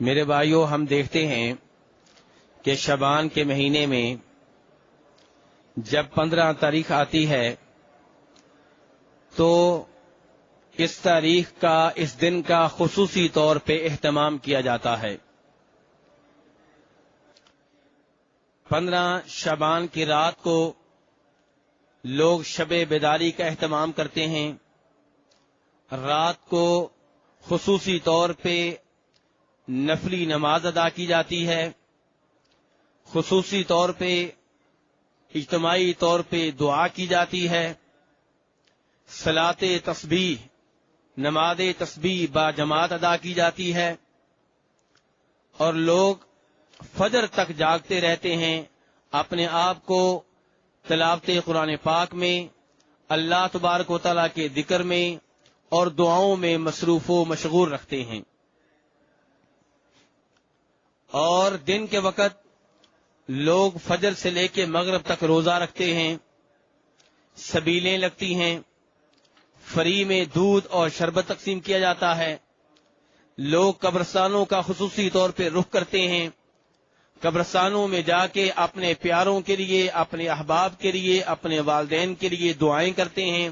میرے بھائیوں، ہم دیکھتے ہیں کہ شعبان کے مہینے میں جب 15 تاریخ آتی ہے تو اس تاریخ کا، اس دن کا خصوصی طور پہ اہتمام کیا جاتا ہے۔ 15 شعبان کی رات کو لوگ شب بیداری کا اہتمام کرتے ہیں۔ رات کو خصوصی طور پہ نفلی نماز ادا کی جاتی ہے، خصوصی طور پہ اجتماعی طور پہ دعا کی جاتی ہے، صلاۃ تسبیح، نماز تسبیح با جماعت ادا کی جاتی ہے، اور لوگ فجر تک جاگتے رہتے ہیں، اپنے آپ کو تلاوت قرآن پاک میں، اللہ تبارک و تعالیٰ کے ذکر میں اور دعاؤں میں مصروف و مشغول رکھتے ہیں۔ اور دن کے وقت لوگ فجر سے لے کے مغرب تک روزہ رکھتے ہیں، سبیلیں لگتی ہیں، فری میں دودھ اور شربت تقسیم کیا جاتا ہے، لوگ قبرستانوں کا خصوصی طور پہ رخ کرتے ہیں، قبرستانوں میں جا کے اپنے پیاروں کے لیے، اپنے احباب کے لیے، اپنے والدین کے لیے دعائیں کرتے ہیں،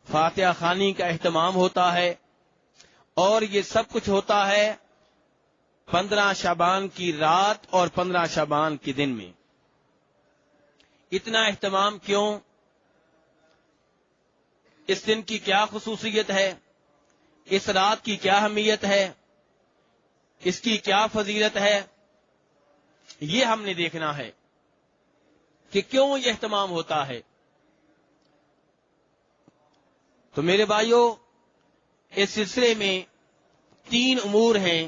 فاتحہ خوانی کا اہتمام ہوتا ہے، اور یہ سب کچھ ہوتا ہے 15 شعبان کی رات اور 15 شعبان کے دن میں۔ اتنا اہتمام کیوں؟ اس دن کی کیا خصوصیت ہے؟ اس رات کی کیا اہمیت ہے؟ اس کی کیا فضیلت ہے؟ یہ ہم نے دیکھنا ہے کہ کیوں یہ اہتمام ہوتا ہے۔ تو میرے بھائیوں، اس سلسلے میں 3 امور ہیں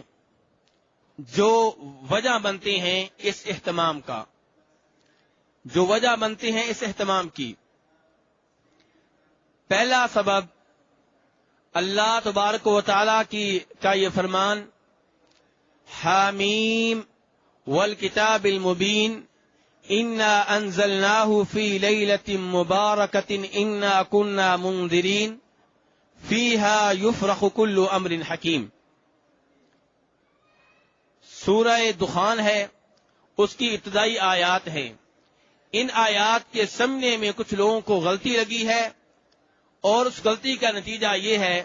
جو وجہ بنتے ہیں اس اہتمام کا، جو وجہ بنتے ہیں اس اہتمام کی۔ پہلا سبب اللہ تبارک و تعالی کا یہ فرمان، حامیم والکتاب المبین انا انزلناہ فی لیلۃ مبارکۃ انا کنا منذرین فیہا یفرق کل امر حکیم۔ سورہ دخان ہے، اس کی ابتدائی آیات ہیں۔ ان آیات کے سمجھنے میں کچھ لوگوں کو غلطی لگی ہے، اور اس غلطی کا نتیجہ یہ ہے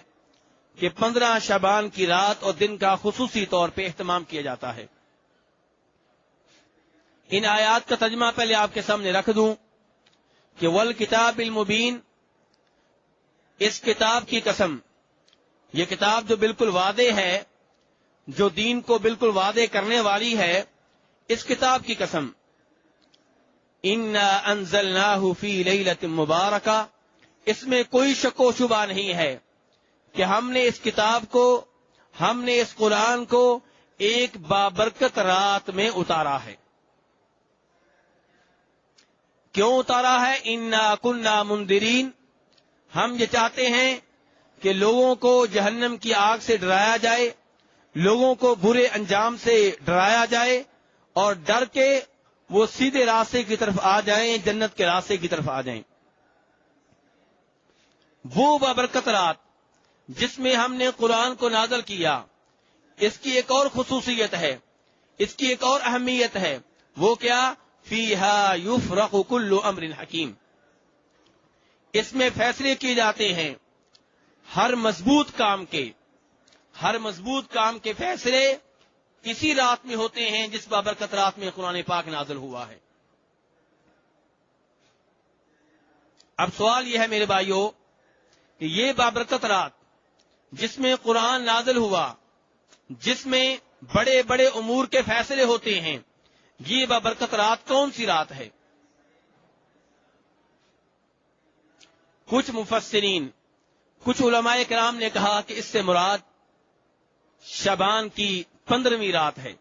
کہ 15 شعبان کی رات اور دن کا خصوصی طور پہ اہتمام کیا جاتا ہے۔ ان آیات کا ترجمہ پہلے آپ کے سامنے رکھ دوں کہ والکتاب المبین، اس کتاب کی قسم، یہ کتاب جو بالکل واضح ہے، جو دین کو بالکل واضح کرنے والی ہے، اس کتاب کی قسم، انا انزلناہ فی لیلۃ مبارکہ، اس میں کوئی شک و شبہ نہیں ہے کہ ہم نے اس کتاب کو، ہم نے اس قرآن کو ایک بابرکت رات میں اتارا ہے۔ کیوں اتارا ہے؟ انا کنا منذرین، ہم یہ چاہتے ہیں کہ لوگوں کو جہنم کی آگ سے ڈرایا جائے، لوگوں کو برے انجام سے ڈرایا جائے، اور ڈر کے وہ سیدھے راستے کی طرف آ جائیں، جنت کے راستے کی طرف آ جائیں۔ وہ بابرکت رات جس میں ہم نے قرآن کو نازل کیا، اس کی ایک اور خصوصیت ہے، اس کی ایک اور اہمیت ہے، وہ کیا؟ فیہا یفرق کل امر حکیم، اس میں فیصلے کیے جاتے ہیں ہر مضبوط کام کے، ہر مضبوط کام کے فیصلے اسی رات میں ہوتے ہیں جس بابرکت رات میں قرآن پاک نازل ہوا ہے۔ اب سوال یہ ہے میرے بھائیوں کہ یہ بابرکت رات جس میں قرآن نازل ہوا، جس میں بڑے بڑے امور کے فیصلے ہوتے ہیں، یہ بابرکت رات کون سی رات ہے؟ کچھ مفسرین، کچھ علماء کرام نے کہا کہ اس سے مراد شعبان کی 15ویں رات ہے،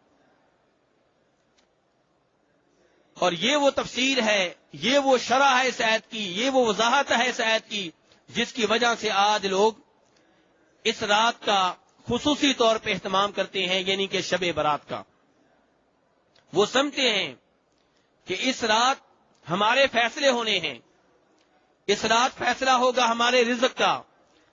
اور یہ وہ تفسیر ہے، یہ وہ شرح ہے اس آیت کی، یہ وہ وضاحت ہے اس آیت کی، جس کی وجہ سے آج لوگ اس رات کا خصوصی طور پہ اہتمام کرتے ہیں، یعنی کہ شب برات کا۔ وہ سمجھتے ہیں کہ اس رات ہمارے فیصلے ہونے ہیں، اس رات فیصلہ ہوگا ہمارے رزق کا،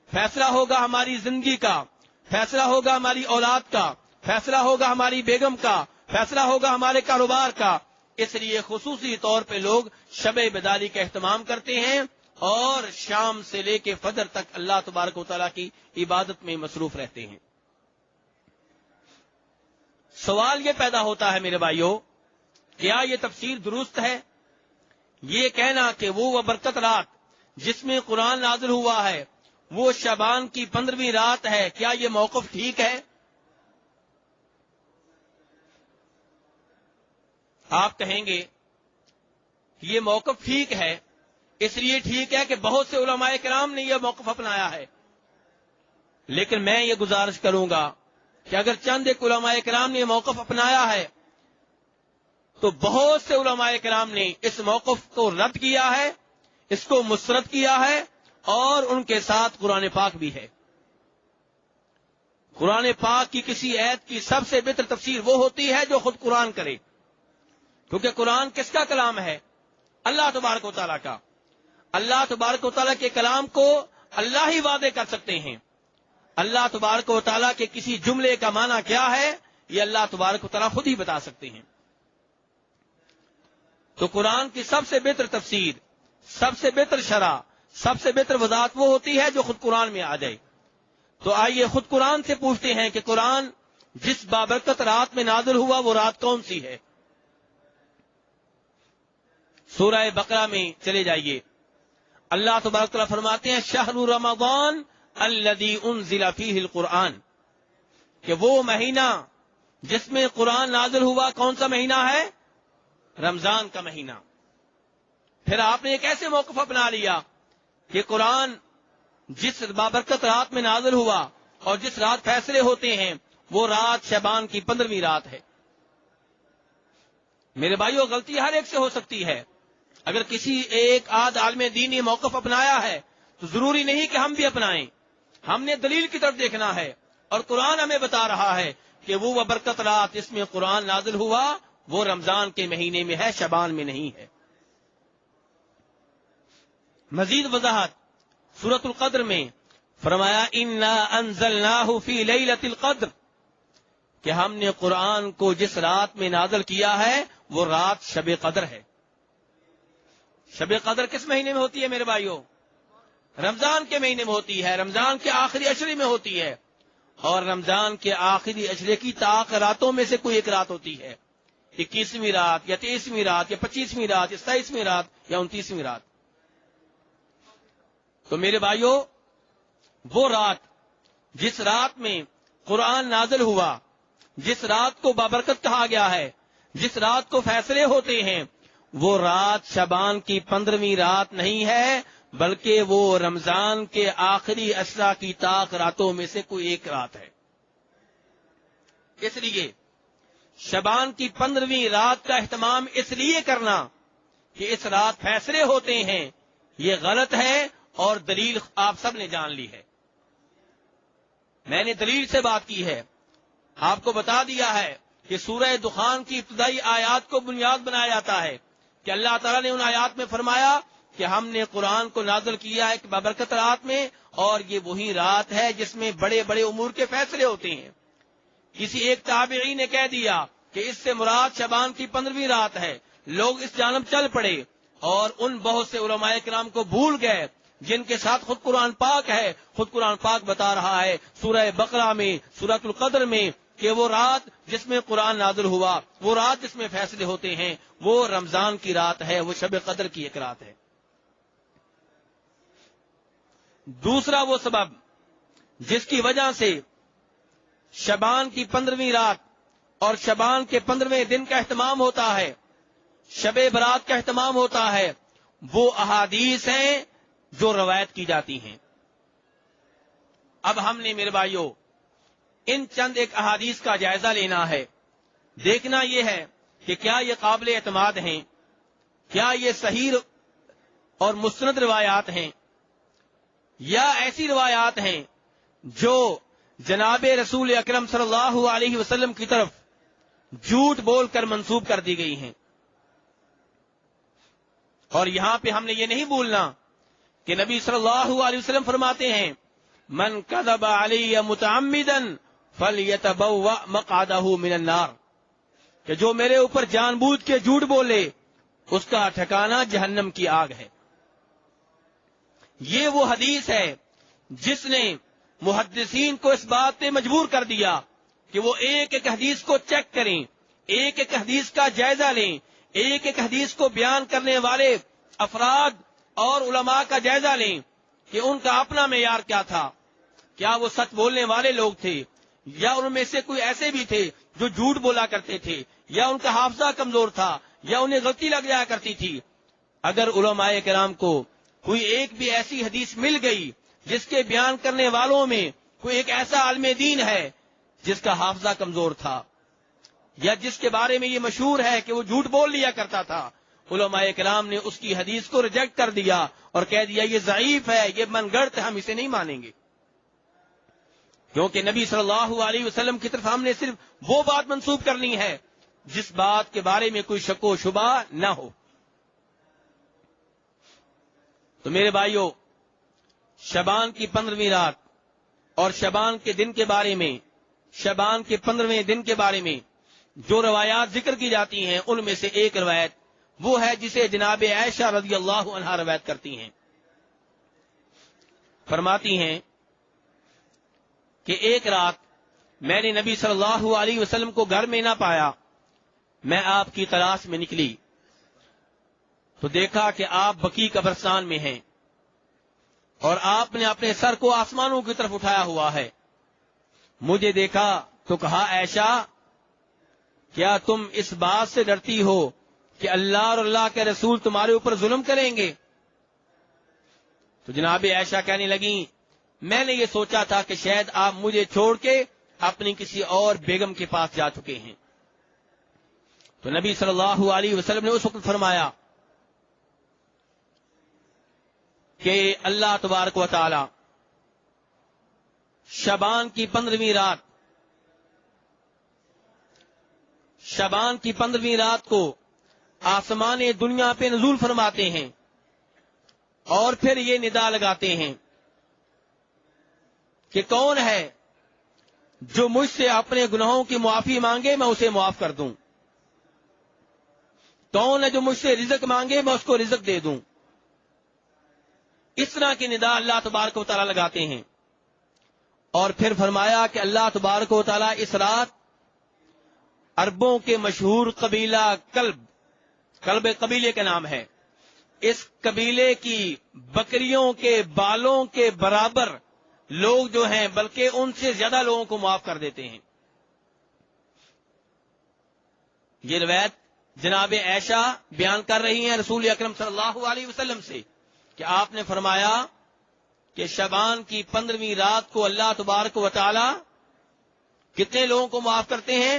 فیصلہ ہوگا ہماری زندگی کا، فیصلہ ہوگا ہماری اولاد کا، فیصلہ ہوگا ہماری بیگم کا، فیصلہ ہوگا ہمارے کاروبار کا، اس لیے خصوصی طور پہ لوگ شب بیداری کا اہتمام کرتے ہیں اور شام سے لے کے فجر تک اللہ تبارک و تعالیٰ کی عبادت میں مصروف رہتے ہیں۔ سوال یہ پیدا ہوتا ہے میرے بھائیوں، کیا یہ تفسیر درست ہے؟ یہ کہنا کہ وہ برکت رات جس میں قرآن نازل ہوا ہے وہ شعبان کی 15ویں رات ہے، کیا یہ موقف ٹھیک ہے؟ آپ کہیں گے یہ موقف ٹھیک ہے، اس لیے ٹھیک ہے کہ بہت سے علماء کرام نے یہ موقف اپنایا ہے، لیکن میں یہ گزارش کروں گا کہ اگر چند ایک علماء کرام نے یہ موقف اپنایا ہے تو بہت سے علماء کرام نے اس موقف کو رد کیا ہے، اس کو مسترد کیا ہے، اور ان کے ساتھ قرآن پاک بھی ہے۔ قرآن پاک کی کسی آیت کی سب سے بہتر تفسیر وہ ہوتی ہے جو خود قرآن کرے، کیونکہ قرآن کس کا کلام ہے؟ اللہ تبارک و تعالیٰ کا۔ اللہ تبارک و تعالیٰ کے کلام کو اللہ ہی وعدے کر سکتے ہیں۔ اللہ تبارک و تعالیٰ کے کسی جملے کا معنی کیا ہے یہ اللہ تبارک و تعالیٰ خود ہی بتا سکتے ہیں۔ تو قرآن کی سب سے بہتر تفسیر، سب سے بہتر شرح، سب سے بہتر وضاحت وہ ہوتی ہے جو خود قرآن میں آ جائے۔ تو آئیے خود قرآن سے پوچھتے ہیں کہ قرآن جس بابرکت رات میں نازل ہوا وہ رات کون سی ہے؟ سورہ بقرہ میں چلے جائیے، اللہ تبارک تعالیٰ فرماتے ہیں شہر رمضان الذی انزل فیہ القرآن، کہ وہ مہینہ جس میں قرآن نازل ہوا کون سا مہینہ ہے؟ رمضان کا مہینہ۔ پھر آپ نے ایک ایسے موقف اپنا لیا کہ قرآن جس بابرکت رات میں نازل ہوا اور جس رات فیصلے ہوتے ہیں وہ رات شعبان کی 15ویں رات ہے۔ میرے بھائیو، غلطی ہر ایک سے ہو سکتی ہے۔ اگر کسی ایک آدھ عالم دین یہ موقف اپنایا ہے تو ضروری نہیں کہ ہم بھی اپنائیں، ہم نے دلیل کی طرف دیکھنا ہے، اور قرآن ہمیں بتا رہا ہے کہ وہ برکت رات جس میں قرآن نازل ہوا وہ رمضان کے مہینے میں ہے، شعبان میں نہیں ہے۔ مزید وضاحت سورۃ القدر میں فرمایا انا انزلناہ فی لیلۃ القدر، کہ ہم نے قرآن کو جس رات میں نازل کیا ہے وہ رات شب قدر ہے۔ شب قدر کس مہینے میں ہوتی ہے میرے بھائیوں؟ رمضان کے مہینے میں ہوتی ہے، رمضان کے آخری عشرے میں ہوتی ہے، اور رمضان کے آخری عشرے کی طاق راتوں میں سے کوئی ایک رات ہوتی ہے، 21ویں رات یا 23ویں رات یا 25ویں رات یا 27ویں رات یا 29ویں رات۔ تو میرے بھائیوں، وہ رات جس رات میں قرآن نازل ہوا، جس رات کو بابرکت کہا گیا ہے، جس رات کو فیصلے ہوتے ہیں، وہ رات شعبان کی 15ویں رات نہیں ہے، بلکہ وہ رمضان کے آخری عشرہ کی طاق راتوں میں سے کوئی ایک رات ہے۔ اس لیے شعبان کی 15ویں رات کا اہتمام اس لیے کرنا کہ اس رات فیصلے ہوتے ہیں یہ غلط ہے، اور دلیل آپ سب نے جان لی ہے۔ میں نے دلیل سے بات کی ہے، آپ کو بتا دیا ہے کہ سورہ دخان کی ابتدائی آیات کو بنیاد بنایا جاتا ہے کہ اللہ تعالیٰ نے ان آیات میں فرمایا کہ ہم نے قرآن کو نازل کیا ہے کہ بابرکت رات میں، اور یہ وہی رات ہے جس میں بڑے بڑے امور کے فیصلے ہوتے ہیں۔ کسی ایک تابعی نے کہہ دیا کہ اس سے مراد شعبان کی 15ویں رات ہے، لوگ اس جانب چل پڑے اور ان بہت سے علماء کرام کو بھول گئے جن کے ساتھ خود قرآن پاک ہے۔ خود قرآن پاک بتا رہا ہے سورہ بقرہ میں، سورۃ القدر میں، کہ وہ رات جس میں قرآن نازل ہوا، وہ رات جس میں فیصلے ہوتے ہیں، وہ رمضان کی رات ہے، وہ شب قدر کی ایک رات ہے۔ دوسرا وہ سبب جس کی وجہ سے شعبان کی 15ویں رات اور شعبان کے 15ویں دن کا اہتمام ہوتا ہے، شب برات کا اہتمام ہوتا ہے، وہ احادیث ہیں جو روایت کی جاتی ہیں۔ اب ہم نے میرے بھائیوں ان چند ایک احادیث کا جائزہ لینا ہے، دیکھنا یہ ہے کہ کیا یہ قابل اعتماد ہیں، کیا یہ صحیح اور مستند روایات ہیں، یا ایسی روایات ہیں جو جناب رسول اکرم صلی اللہ علیہ وسلم کی طرف جھوٹ بول کر منسوب کر دی گئی ہیں۔ اور یہاں پہ ہم نے یہ نہیں بھولنا کہ نبی صلی اللہ علیہ وسلم فرماتے ہیں من کذب علی متعمدا فَلْيَتَبَوَّأْ مَقْعَدَهُ مِنَ النَّارِ، کہ جو میرے اوپر جان بوجھ کے جھوٹ بولے اس کا ٹھکانہ جہنم کی آگ ہے۔ یہ وہ حدیث ہے جس نے محدثین کو اس بات پہ مجبور کر دیا کہ وہ ایک ایک حدیث کو چیک کریں، ایک ایک حدیث کا جائزہ لیں، ایک ایک حدیث کو بیان کرنے والے افراد اور علماء کا جائزہ لیں کہ ان کا اپنا معیار کیا تھا، کیا وہ سچ بولنے والے لوگ تھے یا ان میں سے کوئی ایسے بھی تھے جو جھوٹ بولا کرتے تھے، یا ان کا حافظہ کمزور تھا، یا انہیں غلطی لگ جایا کرتی تھی۔ اگر علماء کرام کو کوئی ایک بھی ایسی حدیث مل گئی جس کے بیان کرنے والوں میں کوئی ایک ایسا عالم دین ہے جس کا حافظہ کمزور تھا یا جس کے بارے میں یہ مشہور ہے کہ وہ جھوٹ بول لیا کرتا تھا، علماء کرام نے اس کی حدیث کو ریجیکٹ کر دیا اور کہہ دیا یہ ضعیف ہے، یہ من گڑت ہے، ہم اسے نہیں مانیں گے، کیونکہ نبی صلی اللہ علیہ وسلم کی طرف ہم نے صرف وہ بات منسوب کرنی ہے جس بات کے بارے میں کوئی شک و شبہ نہ ہو۔ تو میرے بھائیوں، شعبان کی 15ویں رات اور شعبان کے دن کے بارے میں، شعبان کے 15ویں دن کے بارے میں جو روایات ذکر کی جاتی ہیں ان میں سے ایک روایت وہ ہے جسے جناب عائشہ رضی اللہ عنہا روایت کرتی ہیں۔ فرماتی ہیں کہ ایک رات میں نے نبی صلی اللہ علیہ وسلم کو گھر میں نہ پایا، میں آپ کی تلاش میں نکلی تو دیکھا کہ آپ بقیع قبرستان میں ہیں اور آپ نے اپنے سر کو آسمانوں کی طرف اٹھایا ہوا ہے۔ مجھے دیکھا تو کہا عائشہ کیا تم اس بات سے ڈرتی ہو کہ اللہ اور اللہ کے رسول تمہارے اوپر ظلم کریں گے؟ تو جناب عائشہ کہنے لگیں میں نے یہ سوچا تھا کہ شاید آپ مجھے چھوڑ کے اپنی کسی اور بیگم کے پاس جا چکے ہیں۔ تو نبی صلی اللہ علیہ وسلم نے اس وقت فرمایا کہ اللہ تبارک و تعالی شعبان کی 15ویں رات، شعبان کی 15ویں رات کو آسمان دنیا پہ نزول فرماتے ہیں اور پھر یہ ندا لگاتے ہیں کہ کون ہے جو مجھ سے اپنے گناہوں کی معافی مانگے میں اسے معاف کر دوں، کون ہے جو مجھ سے رزق مانگے میں اس کو رزق دے دوں۔ اس طرح کی ندا اللہ تبارک و تعالی لگاتے ہیں اور پھر فرمایا کہ اللہ تبارک و تعالی اس رات عربوں کے مشہور قبیلہ کلب قبیلے کا نام ہے، اس قبیلے کی بکریوں کے بالوں کے برابر لوگ جو ہیں بلکہ ان سے زیادہ لوگوں کو معاف کر دیتے ہیں۔ یہ روایت جناب عائشہ بیان کر رہی ہیں رسول اکرم صلی اللہ علیہ وسلم سے کہ آپ نے فرمایا کہ شعبان کی 15ویں رات کو اللہ تبارک و تعالی کتنے لوگوں کو معاف کرتے ہیں؟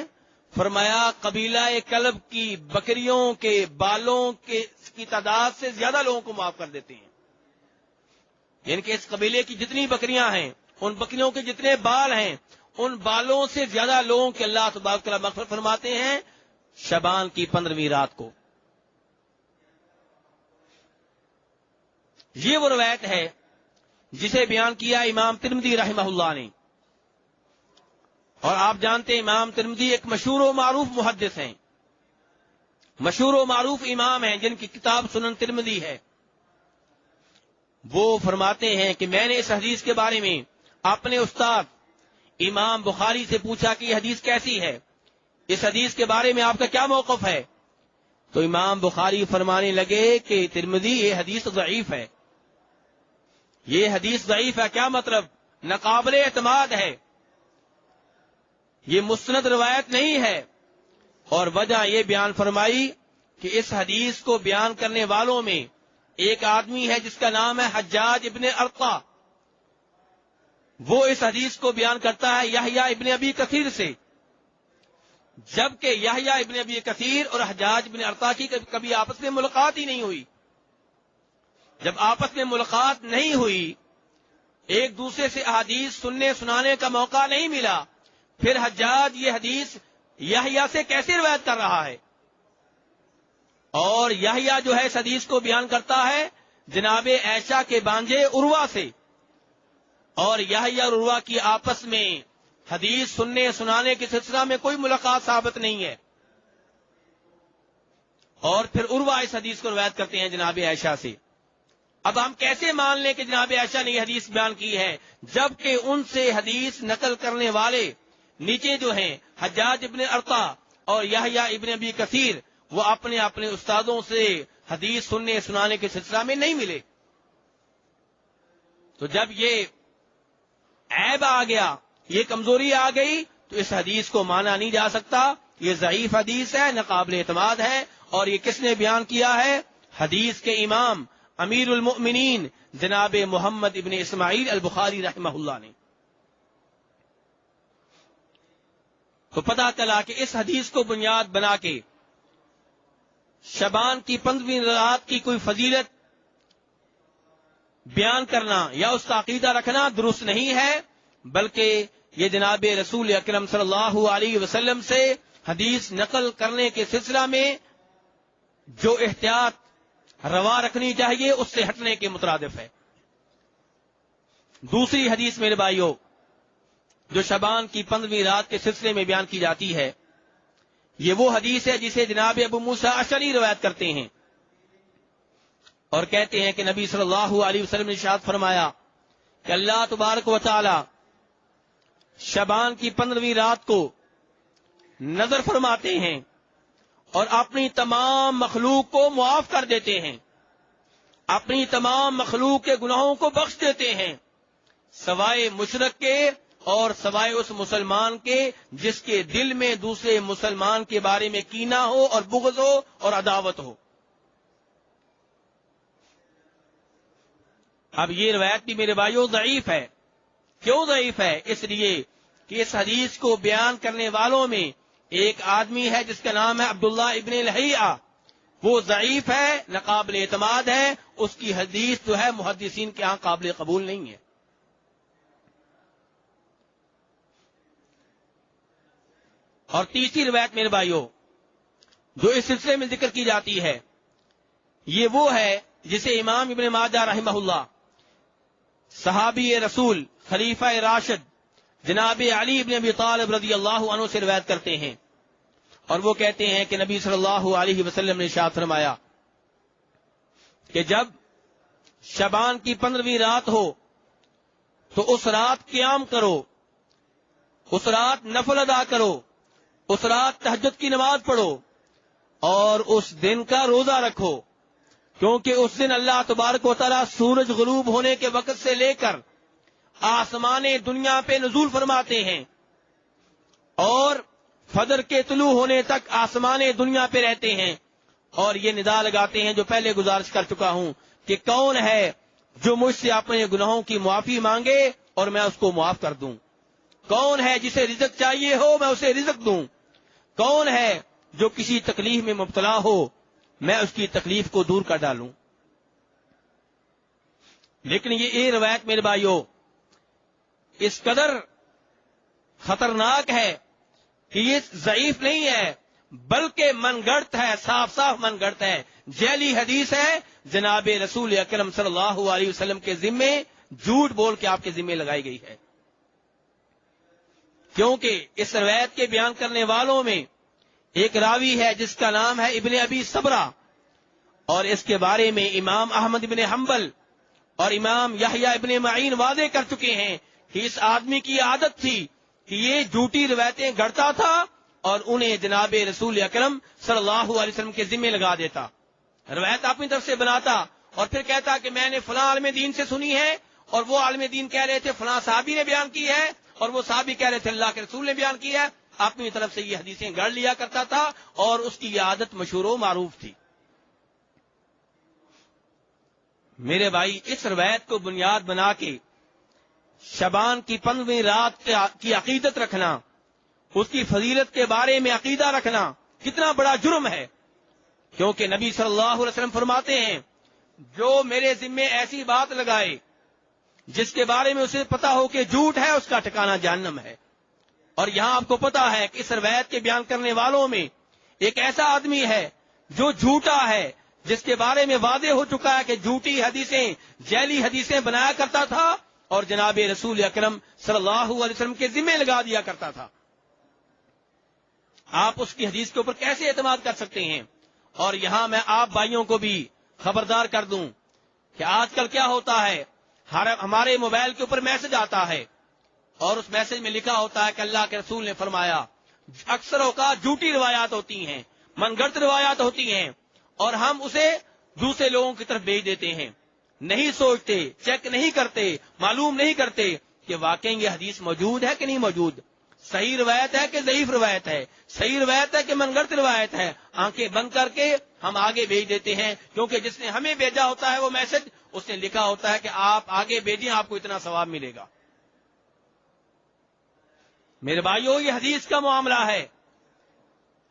فرمایا قبیلہ کلب کی بکریوں کے بالوں کی تعداد سے زیادہ لوگوں کو معاف کر دیتے ہیں، یعنی کہ اس قبیلے کی جتنی بکریاں ہیں، ان بکریوں کے جتنے بال ہیں، ان بالوں سے زیادہ لوگوں کے اللہ تبارک و تعالی مغفرت فرماتے ہیں شعبان کی 15ویں رات کو۔ یہ وہ روایت ہے جسے بیان کیا امام ترمذی رحمہ اللہ نے، اور آپ جانتے ہیں امام ترمذی ایک مشہور و معروف محدث ہیں، مشہور و معروف امام ہیں جن کی کتاب سنن ترمذی ہے۔ وہ فرماتے ہیں کہ میں نے اس حدیث کے بارے میں اپنے استاد امام بخاری سے پوچھا کہ یہ حدیث کیسی ہے، اس حدیث کے بارے میں آپ کا کیا موقف ہے؟ تو امام بخاری فرمانے لگے کہ ترمذی یہ حدیث ضعیف ہے، یہ حدیث ضعیف ہے۔ کیا مطلب؟ ناقابل اعتماد ہے، یہ مستند روایت نہیں ہے، اور وجہ یہ بیان فرمائی کہ اس حدیث کو بیان کرنے والوں میں ایک آدمی ہے جس کا نام ہے حجاج ابن ارقا، وہ اس حدیث کو بیان کرتا ہے یحییٰ ابن ابی کثیر سے، جبکہ یحییٰ ابن ابی کثیر اور حجاج ابن ارقا کی کبھی آپس میں ملاقات ہی نہیں ہوئی۔ جب آپس میں ملاقات نہیں ہوئی، ایک دوسرے سے احادیث سننے سنانے کا موقع نہیں ملا، پھر حجاج یہ حدیث یحییٰ سے کیسے روایت کر رہا ہے؟ اور یحییٰ جو ہے اس حدیث کو بیان کرتا ہے جناب عائشہ کے بانجے عروہ سے، اور یحییٰ اور عروہ کی آپس میں حدیث سننے سنانے کے سلسلہ میں کوئی ملاقات ثابت نہیں ہے. اور پھر عروہ اس حدیث کو روایت کرتے ہیں جناب عائشہ سے. اب ہم کیسے مان لیں کہ جناب عائشہ نے یہ حدیث بیان کی ہے جبکہ ان سے حدیث نقل کرنے والے نیچے جو ہیں حجاج ابن ارطا اور یحییٰ ابن ابی کثیر وہ اپنے اپنے استادوں سے حدیث سننے سنانے کے سلسلہ میں نہیں ملے. تو جب یہ عیب آ گیا، یہ کمزوری آ گئی، تو اس حدیث کو مانا نہیں جا سکتا. یہ ضعیف حدیث ہے، ناقابل اعتماد ہے. اور یہ کس نے بیان کیا ہے؟ حدیث کے امام امیر المؤمنین جناب محمد ابن اسماعیل البخاری رحمہ اللہ نے. تو پتہ چلا کہ اس حدیث کو بنیاد بنا کے شعبان کی 15ویں رات کی کوئی فضیلت بیان کرنا یا اس کا عقیدہ رکھنا درست نہیں ہے، بلکہ یہ جناب رسول اکرم صلی اللہ علیہ وسلم سے حدیث نقل کرنے کے سلسلہ میں جو احتیاط روا رکھنی چاہیے اس سے ہٹنے کے مترادف ہے. دوسری حدیث میرے بھائیوں جو شعبان کی 15ویں رات کے سلسلے میں بیان کی جاتی ہے، یہ وہ حدیث ہے جسے جناب ابو موسیٰ اشعری روایت کرتے ہیں اور کہتے ہیں کہ نبی صلی اللہ علیہ وسلم نے ارشاد فرمایا کہ اللہ تبارک و تعالی شعبان کی 15ویں رات کو نظر فرماتے ہیں اور اپنی تمام مخلوق کو معاف کر دیتے ہیں، اپنی تمام مخلوق کے گناہوں کو بخش دیتے ہیں سوائے مشرک کے اور سوائے اس مسلمان کے جس کے دل میں دوسرے مسلمان کے بارے میں کینہ ہو اور بغض ہو اور عداوت ہو. اب یہ روایت بھی میرے بھائیوں ضعیف ہے. کیوں ضعیف ہے؟ اس لیے کہ اس حدیث کو بیان کرنے والوں میں ایک آدمی ہے جس کا نام ہے عبداللہ ابن لہیعہ. وہ ضعیف ہے، ناقابل اعتماد ہے. اس کی حدیث جو ہے محدثین کے ہاں قابل قبول نہیں ہے. اور تیسری روایت میرے بھائیوں جو اس سلسلے میں ذکر کی جاتی ہے یہ وہ ہے جسے امام ابن ماجہ رحمہ اللہ صحابی رسول خلیفہ راشد جناب علی ابن ابی طالب رضی اللہ عنہ سے روایت کرتے ہیں اور وہ کہتے ہیں کہ نبی صلی اللہ علیہ وسلم نے ارشاد فرمایا کہ جب شعبان کی 15ویں رات ہو تو اس رات قیام کرو، اس رات نفل ادا کرو، اس رات تہجد کی نماز پڑھو اور اس دن کا روزہ رکھو، کیونکہ اس دن اللہ تبارک و تعالی سورج غروب ہونے کے وقت سے لے کر آسمان دنیا پہ نزول فرماتے ہیں اور فجر کے طلوع ہونے تک آسمان دنیا پہ رہتے ہیں اور یہ ندا لگاتے ہیں جو پہلے گزارش کر چکا ہوں کہ کون ہے جو مجھ سے اپنے گناہوں کی معافی مانگے اور میں اس کو معاف کر دوں، کون ہے جسے رزق چاہیے ہو میں اسے رزق دوں، کون ہے جو کسی تکلیف میں مبتلا ہو میں اس کی تکلیف کو دور کر ڈالوں. لیکن یہ روایت میرے بھائیوں اس قدر خطرناک ہے کہ یہ ضعیف نہیں ہے بلکہ من گڑت ہے، صاف صاف من گڑت ہے، جعلی حدیث ہے. جناب رسول اکرم صلی اللہ علیہ وسلم کے ذمے جھوٹ بول کے آپ کے ذمے لگائی گئی ہے، کیونکہ اس روایت کے بیان کرنے والوں میں ایک راوی ہے جس کا نام ہے ابن ابی صبرہ اور اس کے بارے میں امام احمد ابن حنبل اور امام یحییٰ ابن معین واضح کر چکے ہیں کہ اس آدمی کی عادت تھی کہ یہ جھوٹی روایتیں گھڑتا تھا اور انہیں جناب رسول اکرم صلی اللہ علیہ وسلم کے ذمے لگا دیتا، روایت اپنی طرف سے بناتا اور پھر کہتا کہ میں نے فلاں عالم دین سے سنی ہے اور وہ عالم دین کہہ رہے تھے فلاں صحابی نے بیان کی ہے اور وہ صحابی کہہ رہے تھے اللہ کے رسول نے بیان کی ہے. اپنی طرف سے یہ حدیثیں گڑھ لیا کرتا تھا اور اس کی یہ عادت مشہور و معروف تھی. میرے بھائی اس روایت کو بنیاد بنا کے شعبان کی 15ویں رات کی عقیدت رکھنا، اس کی فضیلت کے بارے میں عقیدہ رکھنا کتنا بڑا جرم ہے، کیونکہ نبی صلی اللہ علیہ وسلم فرماتے ہیں جو میرے ذمے ایسی بات لگائے جس کے بارے میں اسے پتا ہو کہ جھوٹ ہے اس کا ٹھکانہ جہنم ہے. اور یہاں آپ کو پتا ہے کہ اس روایت کے بیان کرنے والوں میں ایک ایسا آدمی ہے جو جھوٹا ہے، جس کے بارے میں واضح ہو چکا ہے کہ جھوٹی حدیثیں جعلی حدیثیں بنایا کرتا تھا اور جناب رسول اکرم صلی اللہ علیہ وسلم کے ذمہ لگا دیا کرتا تھا. آپ اس کی حدیث کے اوپر کیسے اعتماد کر سکتے ہیں؟ اور یہاں میں آپ بھائیوں کو بھی خبردار کر دوں کہ آج کل کیا ہوتا ہے، ہمارے موبائل کے اوپر میسج آتا ہے اور اس میسج میں لکھا ہوتا ہے کہ اللہ کے رسول نے فرمایا. اکثر اوقات جھوٹی روایات ہوتی ہیں، من گھڑت روایات ہوتی ہیں، اور ہم اسے دوسرے لوگوں کی طرف بھیج دیتے ہیں. نہیں سوچتے، چیک نہیں کرتے، معلوم نہیں کرتے کہ واقعی یہ حدیث موجود ہے کہ نہیں موجود، صحیح روایت ہے کہ ضعیف روایت ہے، صحیح روایت ہے کہ من گھڑت روایت ہے. آنکھیں بند کر کے ہم آگے بھیج دیتے ہیں، کیونکہ جس نے ہمیں بھیجا ہوتا ہے وہ میسج، اس نے لکھا ہوتا ہے کہ آپ آگے بھیجیں، آپ کو اتنا ثواب ملے گا. میرے بھائیو، یہ حدیث کا معاملہ ہے،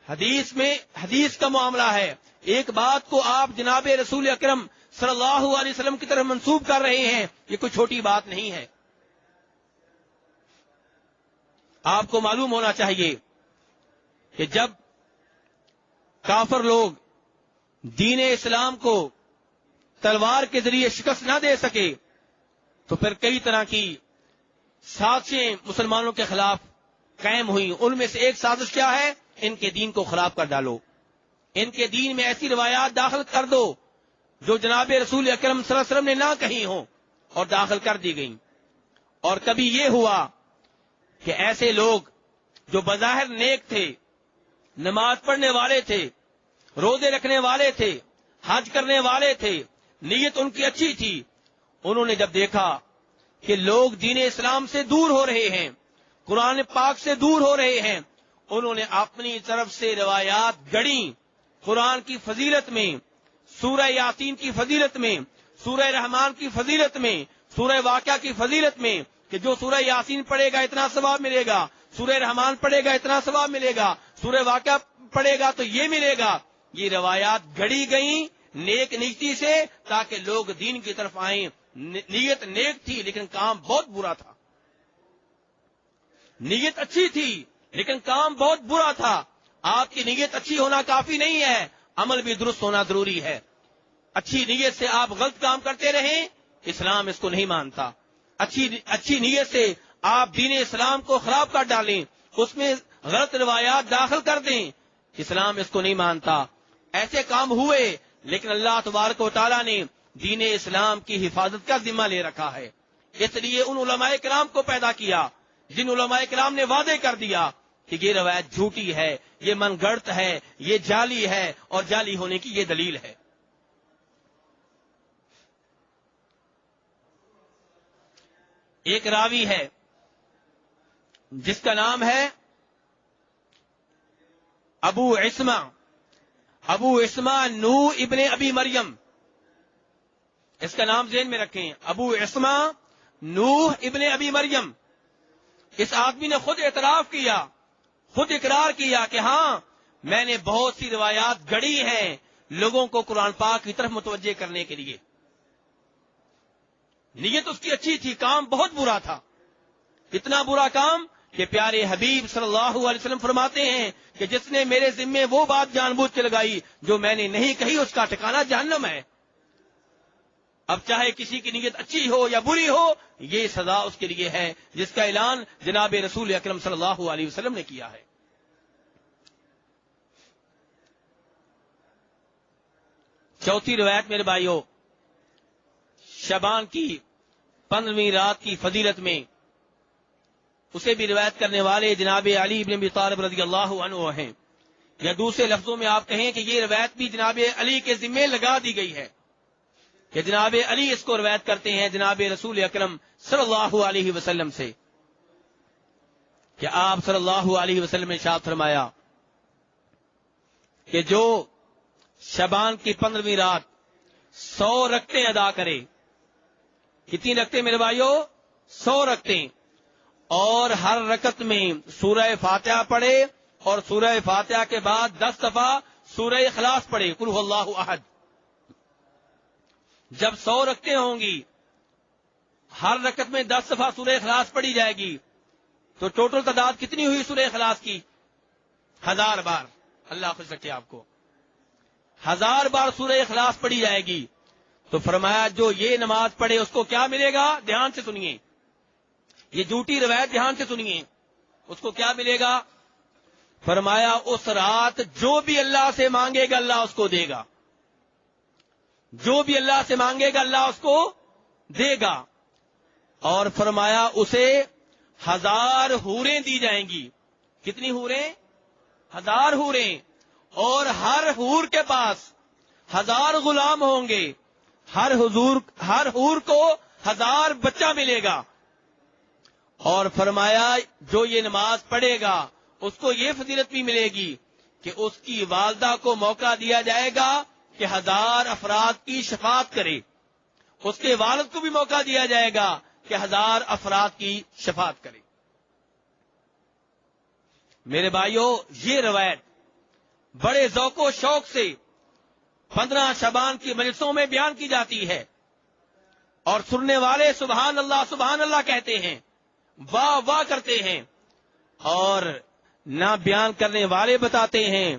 حدیث کا معاملہ ہے. ایک بات کو آپ جناب رسول اکرم صلی اللہ علیہ وسلم کی طرف منسوب کر رہے ہیں، یہ کوئی چھوٹی بات نہیں ہے. آپ کو معلوم ہونا چاہیے کہ جب کافر لوگ دین اسلام کو تلوار کے ذریعے شکست نہ دے سکے تو پھر کئی طرح کی سازشیں مسلمانوں کے خلاف قائم ہوئی. ان میں سے ایک سازش کیا ہے؟ ان کے دین کو خراب کر ڈالو، ان کے دین میں ایسی روایات داخل کر دو جو جناب رسول اکرم صلی اللہ علیہ وسلم نے نہ کہی ہوں اور داخل کر دی گئیں. اور کبھی یہ ہوا کہ ایسے لوگ جو بظاہر نیک تھے، نماز پڑھنے والے تھے، روزے رکھنے والے تھے، حج کرنے والے تھے، نیت ان کی اچھی تھی، انہوں نے جب دیکھا کہ لوگ دین اسلام سے دور ہو رہے ہیں، قرآن پاک سے دور ہو رہے ہیں، انہوں نے اپنی طرف سے روایات گڑیں. قرآن کی فضیلت میں، سورہ یاسین کی فضیلت میں، سورہ رحمان کی فضیلت میں، سورہ واقعہ کی فضیلت میں کہ جو سورہ یاسین پڑھے گا اتنا ثواب ملے گا، سورہ رحمان پڑھے گا اتنا ثواب ملے گا، سورہ واقعہ پڑھے گا تو یہ ملے گا. یہ روایات گڑی گئیں نیک نیتی سے تاکہ لوگ دین کی طرف آئیں. نیت نیک تھی لیکن کام بہت برا تھا. نیت اچھی تھی لیکن کام بہت برا تھا. آپ کی نیت اچھی ہونا کافی نہیں ہے، عمل بھی درست ہونا ضروری ہے. اچھی نیت سے آپ غلط کام کرتے رہیں، اسلام اس کو نہیں مانتا. اچھی نیت سے آپ دین اسلام کو خراب کر ڈالیں، اس میں غلط روایات داخل کر دیں، اسلام اس کو نہیں مانتا. ایسے کام ہوئے لیکن اللہ تبارک و تعالیٰ نے دین اسلام کی حفاظت کا ذمہ لے رکھا ہے. اس لیے ان علماء کرام کو پیدا کیا جن علماء کرام نے وعدے کر دیا کہ یہ روایت جھوٹی ہے، یہ من گھڑت ہے، یہ جعلی ہے، اور جعلی ہونے کی یہ دلیل ہے. ایک راوی ہے جس کا نام ہے ابو عصمہ نوح ابن ابی مریم. اس کا نام ذہن میں رکھیں، ابو عصمہ نوح ابن ابی مریم. اس آدمی نے خود اعتراف کیا، خود اقرار کیا کہ ہاں میں نے بہت سی روایات گڑی ہیں لوگوں کو قرآن پاک کی طرف متوجہ کرنے کے لیے. نیت اس کی اچھی تھی، کام بہت برا تھا. اتنا برا کام کہ پیارے حبیب صلی اللہ علیہ وسلم فرماتے ہیں کہ جس نے میرے ذمے وہ بات جان بوجھ کے لگائی جو میں نے نہیں کہی اس کا ٹھکانہ جہنم ہے. اب چاہے کسی کی نیت اچھی ہو یا بری ہو، یہ سزا اس کے لیے ہے جس کا اعلان جناب رسول اکرم صلی اللہ علیہ وسلم نے کیا ہے. چوتھی روایت میرے بھائیو، شعبان کی 15ویں رات کی فضیلت میں اسے بھی روایت کرنے والے جناب علی بن ابی طالب رضی اللہ عنہ ہیں، یا دوسرے لفظوں میں آپ کہیں کہ یہ روایت بھی جناب علی کے ذمے لگا دی گئی ہے کہ جناب علی اس کو روایت کرتے ہیں جناب رسول اکرم صلی اللہ علیہ وسلم سے کہ آپ صلی اللہ علیہ وسلم نے ارشاد فرمایا کہ جو شعبان کی 15ویں رات 100 رکعتیں ادا کرے. کتنی رکعتیں میرے بھائیو؟ 100 رکعتیں. اور ہر رکعت میں سورہ فاتحہ پڑھے اور سورہ فاتحہ کے بعد 10 دفعہ سورہ اخلاص پڑھے، قل هو اللہ احد. جب 100 رکعتیں ہوں گی، ہر رکعت میں 10 دفعہ سورہ اخلاص پڑھی جائے گی، تو ٹوٹل تعداد کتنی ہوئی سورہ اخلاص کی؟ 1000 بار. اللہ خوش رکھے آپ کو. 1000 بار سورہ اخلاص پڑھی جائے گی. تو فرمایا جو یہ نماز پڑھے اس کو کیا ملے گا؟ دھیان سے سنیے، یہ جھوٹی روایت دھیان سے سنیے، اس کو کیا ملے گا؟ فرمایا اس رات جو بھی اللہ سے مانگے گا اللہ اس کو دے گا، جو بھی اللہ سے مانگے گا اللہ اس کو دے گا، اور فرمایا اسے 1000 حوریں دی جائیں گی۔ کتنی حوریں؟ 1000 حوریں، اور ہر حور کے پاس 1000 غلام ہوں گے، ہر حور کو 1000 بچہ ملے گا، اور فرمایا جو یہ نماز پڑھے گا اس کو یہ فضیلت بھی ملے گی کہ اس کی والدہ کو موقع دیا جائے گا کہ 1000 افراد کی شفاعت کرے، اس کے والد کو بھی موقع دیا جائے گا کہ 1000 افراد کی شفاعت کرے۔ میرے بھائیوں، یہ روایت بڑے ذوق و شوق سے 15 شعبان کی مجلسوں میں بیان کی جاتی ہے، اور سننے والے سبحان اللہ کہتے ہیں، واہ واہ کرتے ہیں، اور نہ بیان کرنے والے بتاتے ہیں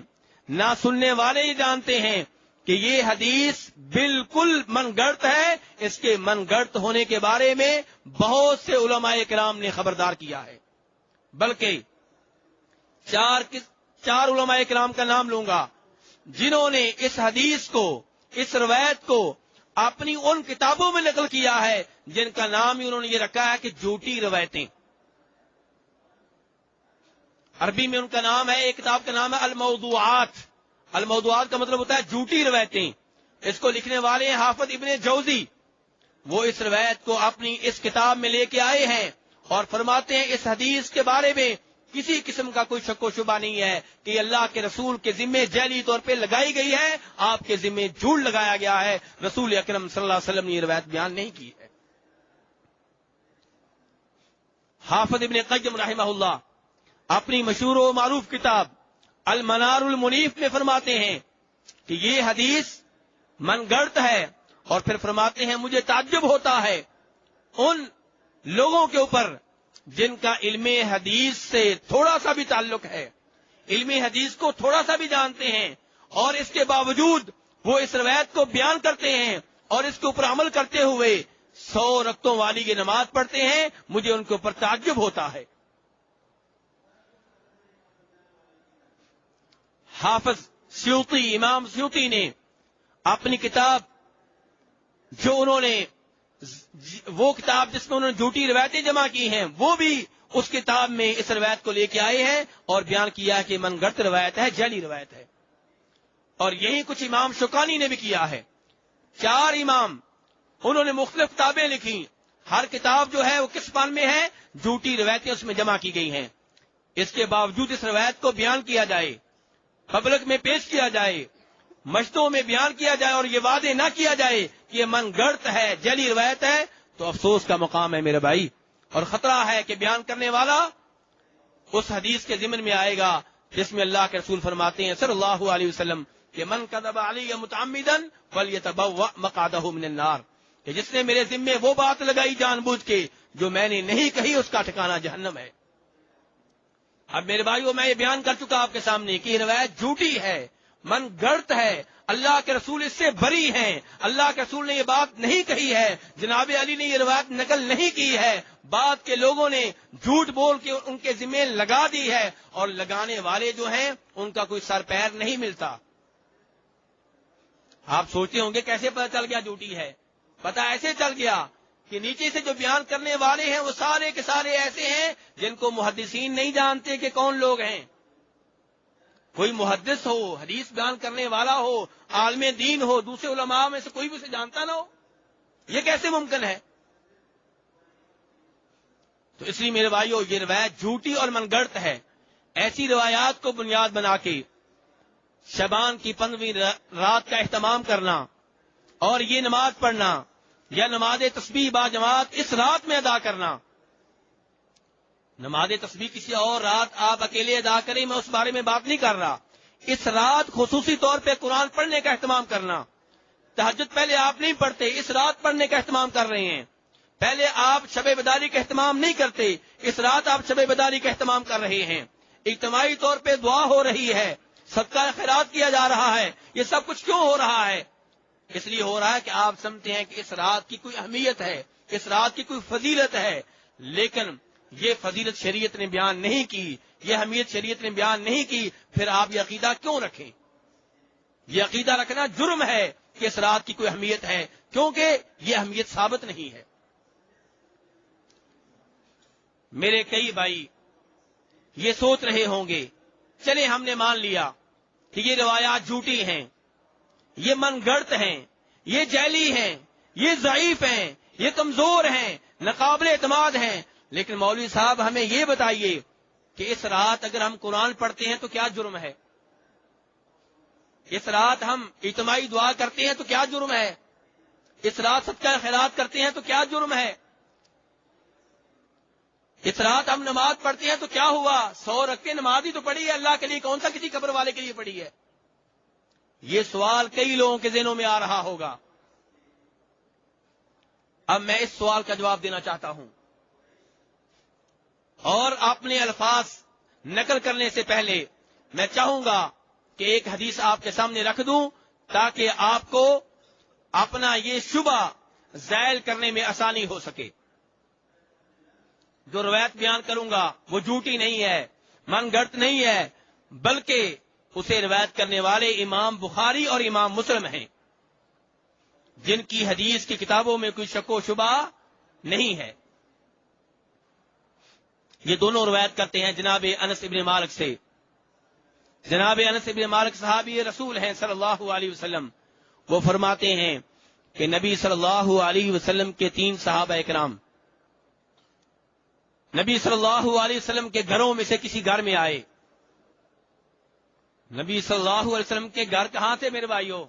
نہ سننے والے یہ جانتے ہیں کہ یہ حدیث بالکل من گڑت ہے۔ اس کے من گڑت ہونے کے بارے میں بہت سے علماء کرام نے خبردار کیا ہے، بلکہ چار علماء کرام کا نام لوں گا جنہوں نے اس حدیث کو، اس روایت کو اپنی ان کتابوں میں نقل کیا ہے جن کا نام ہی انہوں نے یہ رکھا ہے کہ جھوٹی روایتیں۔ عربی میں ان کا نام ہے، ایک کتاب کا نام ہے الموضوعات۔ الموضوعات کا مطلب ہوتا ہے جھوٹی روایتیں۔ اس کو لکھنے والے ہیں حافظ ابن جوزی۔ وہ اس روایت کو اپنی اس کتاب میں لے کے آئے ہیں اور فرماتے ہیں اس حدیث کے بارے میں کسی قسم کا کوئی شک و شبہ نہیں ہے کہ یہ اللہ کے رسول کے ذمے جعلی طور پہ لگائی گئی ہے، آپ کے ذمے جھوٹ لگایا گیا ہے، رسول اکرم صلی اللہ علیہ وسلم نے یہ روایت بیان نہیں کی ہے۔ حافظ ابن قیم رحمہ اللہ اپنی مشہور و معروف کتاب المنار المنیف میں فرماتے ہیں کہ یہ حدیث من گڑت ہے، اور پھر فرماتے ہیں مجھے تعجب ہوتا ہے ان لوگوں کے اوپر جن کا علم حدیث سے تھوڑا سا بھی تعلق ہے، علم حدیث کو تھوڑا سا بھی جانتے ہیں، اور اس کے باوجود وہ اس روایت کو بیان کرتے ہیں اور اس کے اوپر عمل کرتے ہوئے 100 رکعتوں والی یہ نماز پڑھتے ہیں۔ مجھے ان کے اوپر تعجب ہوتا ہے۔ حافظ سیوطی، امام سیوطی نے اپنی کتاب جو انہوں نے وہ کتاب جس میں انہوں نے جھوٹی روایتیں جمع کی ہیں، وہ بھی اس کتاب میں اس روایت کو لے کے آئے ہیں اور بیان کیا کہ من گڑت روایت ہے، جعلی روایت ہے۔ اور یہی کچھ امام شوکانی نے بھی کیا ہے۔ 4 امام انہوں نے مختلف کتابیں لکھی، ہر کتاب جو ہے وہ کس فن میں ہے؟ جھوٹی روایتیں اس میں جمع کی گئی ہیں۔ اس کے باوجود اس روایت کو بیان کیا جائے، پبلک میں پیش کیا جائے، مجلسوں میں بیان کیا جائے، اور یہ وعدے نہ کیا جائے کہ یہ من گڑت ہے، جعلی روایت ہے، تو افسوس کا مقام ہے میرے بھائی، اور خطرہ ہے کہ بیان کرنے والا اس حدیث کے ضمن میں آئے گا جس میں اللہ کے رسول فرماتے ہیں صلی اللہ علیہ وسلم کہ من کذب علی متعمدا فلیتبوأ مقعدہ من النار، کہ جس نے میرے ذمے وہ بات لگائی جان بوجھ کے جو میں نے نہیں کہی، اس کا ٹھکانہ جہنم ہے۔ اب میرے بھائیو، میں یہ بیان کر چکا آپ کے سامنے کہ یہ روایت جھوٹی ہے، من گڑت ہے، اللہ کے رسول اس سے بری ہیں، اللہ کے رسول نے یہ بات نہیں کہی ہے، جناب علی نے یہ روایت نقل نہیں کی ہے، بعد کے لوگوں نے جھوٹ بول کے ان کے ذمہ لگا دی ہے، اور لگانے والے جو ہیں ان کا کوئی سر پیر نہیں ملتا۔ آپ سوچتے ہوں گے کیسے پتہ چل گیا جھوٹی ہے؟ پتہ ایسے چل گیا کہ نیچے سے جو بیان کرنے والے ہیں وہ سارے کے سارے ایسے ہیں جن کو محدثین نہیں جانتے کہ کون لوگ ہیں۔ کوئی محدث ہو، حدیث بیان کرنے والا ہو، عالم دین ہو، دوسرے علماء میں سے کوئی بھی اسے جانتا نہ ہو، یہ کیسے ممکن ہے؟ تو اس لیے میرے بھائیو، یہ روایت جھوٹی اور من گڑت ہے۔ ایسی روایات کو بنیاد بنا کے شعبان کی 15ویں رات کا اہتمام کرنا اور یہ نماز پڑھنا یا نماز تسبیح با جماعت اس رات میں ادا کرنا، نماز تسبیح کسی اور رات آپ اکیلے ادا کریں، میں اس بارے میں بات نہیں کر رہا، اس رات خصوصی طور پہ قرآن پڑھنے کا اہتمام کرنا۔ تہجد پہلے آپ نہیں پڑھتے، اس رات پڑھنے کا اہتمام کر رہے ہیں۔ پہلے آپ شب بیداری کا اہتمام نہیں کرتے، اس رات آپ شب بیداری کا اہتمام کر رہے ہیں۔ اجتماعی طور پہ دعا ہو رہی ہے، صدقہ خیرات کیا جا رہا ہے، یہ سب کچھ کیوں ہو رہا ہے؟ اس لیے ہو رہا ہے کہ آپ سمجھتے ہیں کہ اس رات کی کوئی اہمیت ہے، اس رات کی کوئی فضیلت ہے، لیکن یہ فضیلت شریعت نے بیان نہیں کی، یہ اہمیت شریعت نے بیان نہیں کی، پھر آپ یہ عقیدہ کیوں رکھیں؟ یہ عقیدہ رکھنا جرم ہے کہ اس رات کی کوئی اہمیت ہے، کیونکہ یہ اہمیت ثابت نہیں ہے۔ میرے کئی بھائی یہ سوچ رہے ہوں گے، چلے ہم نے مان لیا کہ یہ روایات جھوٹی ہیں، یہ من گڑت ہیں، یہ جعلی ہیں، یہ ضعیف ہیں، یہ کمزور ہیں، ناقابل اعتماد ہیں، لیکن مولوی صاحب ہمیں یہ بتائیے کہ اس رات اگر ہم قرآن پڑھتے ہیں تو کیا جرم ہے؟ اس رات ہم اجتماعی دعا کرتے ہیں تو کیا جرم ہے؟ اس رات صدقہ خیرات کرتے ہیں تو کیا جرم ہے؟ اس رات ہم نماز پڑھتے ہیں تو کیا ہوا؟ 100 رکعتیں نماز ہی تو پڑھی ہے اللہ کے لیے، کون سا کسی قبر والے کے لیے پڑھی ہے؟ یہ سوال کئی لوگوں کے ذہنوں میں آ رہا ہوگا۔ اب میں اس سوال کا جواب دینا چاہتا ہوں، اور اپنے الفاظ نقل کرنے سے پہلے میں چاہوں گا کہ ایک حدیث آپ کے سامنے رکھ دوں تاکہ آپ کو اپنا یہ شبہ زائل کرنے میں آسانی ہو سکے۔ جو روایت بیان کروں گا وہ جھوٹی نہیں ہے، من گڑت نہیں ہے، بلکہ اسے روایت کرنے والے امام بخاری اور امام مسلم ہیں، جن کی حدیث کی کتابوں میں کوئی شک و شبہ نہیں ہے۔ یہ دونوں روایت کرتے ہیں جناب انس ابن مالک سے۔ جناب انس ابن مالک صحابی رسول ہیں صلی اللہ علیہ وسلم، وہ فرماتے ہیں کہ نبی صلی اللہ علیہ وسلم کے 3 صحابہ اکرام نبی صلی اللہ علیہ وسلم کے گھروں میں سے کسی گھر میں آئے۔ نبی صلی اللہ علیہ وسلم کے گھر کہاں تھے میرے بھائیوں؟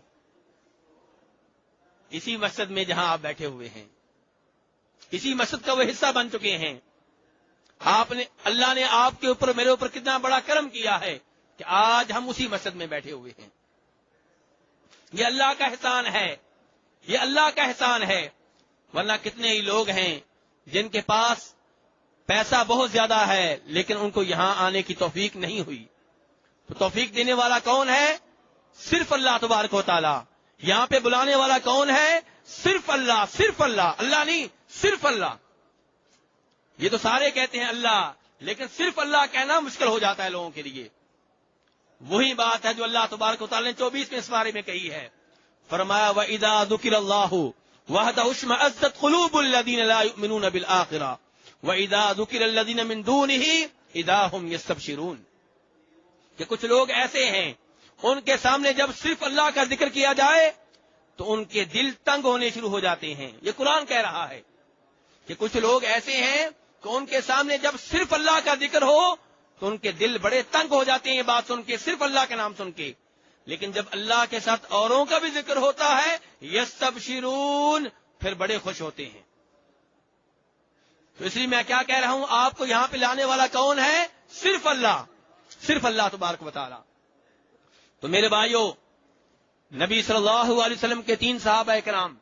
اسی مسجد میں جہاں آپ بیٹھے ہوئے ہیں، اسی مسجد کا وہ حصہ بن چکے ہیں۔ اللہ نے آپ کے اوپر، میرے اوپر کتنا بڑا کرم کیا ہے کہ آج ہم اسی مسجد میں بیٹھے ہوئے ہیں۔ یہ اللہ کا احسان ہے، یہ اللہ کا احسان ہے، ورنہ کتنے ہی لوگ ہیں جن کے پاس پیسہ بہت زیادہ ہے لیکن ان کو یہاں آنے کی توفیق نہیں ہوئی۔ تو توفیق دینے والا کون ہے؟ صرف اللہ تبارک و تعالی۔ یہاں پہ بلانے والا کون ہے؟ صرف اللہ، صرف اللہ، اللہ نہیں، صرف اللہ۔ یہ تو سارے کہتے ہیں اللہ، لیکن صرف اللہ کہنا مشکل ہو جاتا ہے لوگوں کے لیے۔ وہی بات ہے جو اللہ تبارک و تعالی نے 24ویں سپارے میں کہی ہے، فرمایا وَإِذَا ذُكِرَ اللَّهُ وَحْدَهُ اشْمَأَزَّتْ قُلُوبُ الَّذِينَ لَا يُؤْمِنُونَ بِالْآخِرَةِ وَإِذَا ذُكِرَ الَّذِينَ مِن دُونِهِ إِذَا هُمْ يَسْتَبْشِرُونَ۔ کہ کچھ لوگ ایسے ہیں ان کے سامنے جب صرف اللہ کا ذکر کیا جائے تو ان کے دل تنگ ہونے شروع ہو جاتے ہیں۔ یہ قرآن کہہ رہا ہے کہ کچھ لوگ ایسے ہیں کہ ان کے سامنے جب صرف اللہ کا ذکر ہو تو ان کے دل بڑے تنگ ہو جاتے ہیں یہ بات سن کے، صرف اللہ کا نام سن کے۔ لیکن جب اللہ کے ساتھ اوروں کا بھی ذکر ہوتا ہے یستبشرون، پھر بڑے خوش ہوتے ہیں۔ تو اس لیے میں کیا کہہ رہا ہوں، آپ کو یہاں پہ لانے والا کون ہے؟ صرف اللہ، صرف اللہ تبارک و تعالی۔ تو میرے بھائیوں، نبی صلی اللہ علیہ وسلم کے 3 صحابہ کرام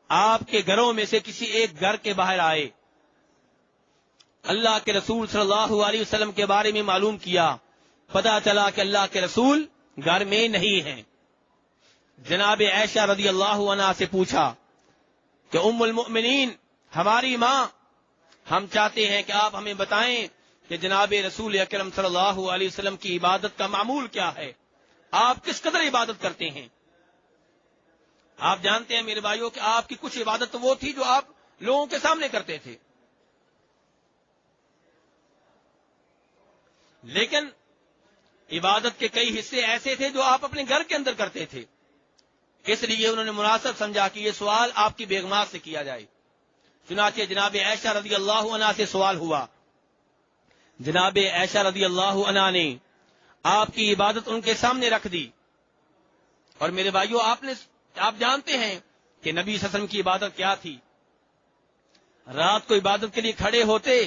آپ کے گھروں میں سے کسی ایک گھر کے باہر آئے، اللہ کے رسول صلی اللہ علیہ وسلم کے بارے میں معلوم کیا، پتہ چلا کہ اللہ کے رسول گھر میں نہیں ہیں۔ جناب عائشہ رضی اللہ عنہا سے پوچھا کہ ام المؤمنین، ہماری ماں، ہم چاہتے ہیں کہ آپ ہمیں بتائیں کہ جناب رسول اکرم صلی اللہ علیہ وسلم کی عبادت کا معمول کیا ہے، آپ کس قدر عبادت کرتے ہیں۔ آپ جانتے ہیں میرے بھائیوں کہ آپ کی کچھ عبادت وہ تھی جو آپ لوگوں کے سامنے کرتے تھے، لیکن عبادت کے کئی حصے ایسے تھے جو آپ اپنے گھر کے اندر کرتے تھے۔ اس لیے انہوں نے مناسب سمجھا کہ یہ سوال آپ کی بیگمات سے کیا جائے۔ چنانچہ جناب عائشہ رضی اللہ عنہا سے سوال ہوا۔ جناب عائشہ رضی اللہ عنہا نے آپ کی عبادت ان کے سامنے رکھ دی۔ اور میرے بھائیوں، آپ جانتے ہیں کہ نبی صلی اللہ علیہ وسلم کی عبادت کیا تھی۔ رات کو عبادت کے لیے کھڑے ہوتے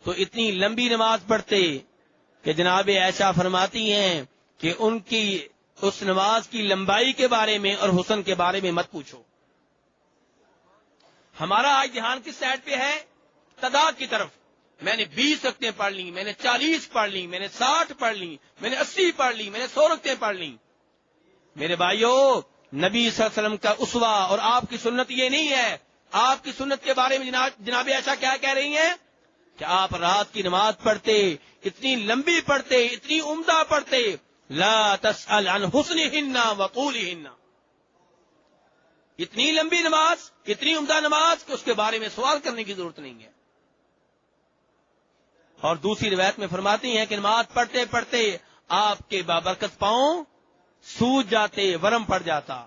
تو اتنی لمبی نماز پڑھتے کہ جناب عائشہ فرماتی ہیں کہ ان کی اس نماز کی لمبائی کے بارے میں اور حسن کے بارے میں مت پوچھو۔ ہمارا آج دھیان کس سائڈ پہ ہے؟ تعداد کی طرف۔ میں نے 20 رکعتیں پڑھ لی، میں نے 40 پڑھ لی، میں نے 60 پڑھ لی، میں نے 80 پڑھ لی، میں نے 100 رکعتیں پڑھ لی۔ میرے بھائیوں، نبی صلی اللہ علیہ وسلم کا اسوہ اور آپ کی سنت یہ نہیں ہے آپ کی سنت کے بارے میں جناب عائشہ کیا کہہ رہی ہیں کہ آپ رات کی نماز پڑھتے، اتنی لمبی پڑھتے، اتنی عمدہ پڑھتے، لا تسأل عن حسنہن وطولہن، اتنی لمبی نماز، اتنی عمدہ نماز کہ اس کے بارے میں سوال کرنے کی ضرورت نہیں ہے۔ اور دوسری روایت میں فرماتی ہیں کہ نماز پڑھتے پڑھتے آپ کے بابرکت پاؤں سوج جاتے، ورم پڑ جاتا۔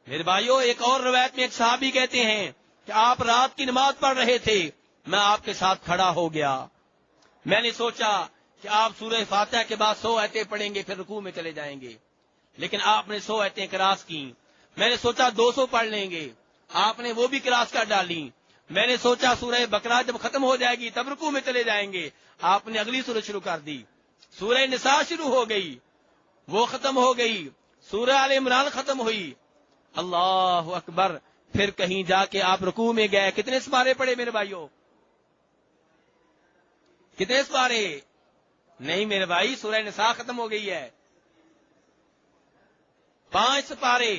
میرے بھائیو، ایک اور روایت میں ایک صحابی کہتے ہیں کہ آپ رات کی نماز پڑھ رہے تھے، میں آپ کے ساتھ کھڑا ہو گیا، میں نے سوچا کہ آپ سورہ فاتحہ کے بعد 100 آیتیں پڑھیں گے، پھر رکوع میں چلے جائیں گے، لیکن آپ نے 100 آیتیں کراس کی۔ میں نے سوچا 200 پڑھ لیں گے، آپ نے وہ بھی کراس کر ڈالی۔ میں نے سوچا سورہ بقرہ جب ختم ہو جائے گی تب رکوع میں چلے جائیں گے، آپ نے اگلی سورہ شروع کر دی۔ سورہ نساء شروع ہو گئی، وہ ختم ہو گئی، سورہ آل عمران ختم ہوئی، اللہ اکبر، پھر کہیں جا کے آپ رکوع میں گئے، کتنے سپارے پڑے میرے بھائیوں؟ کتنے سپارے؟ نہیں میرے بھائی، سورہ نساء ختم ہو گئی ہے، 5 سپارے،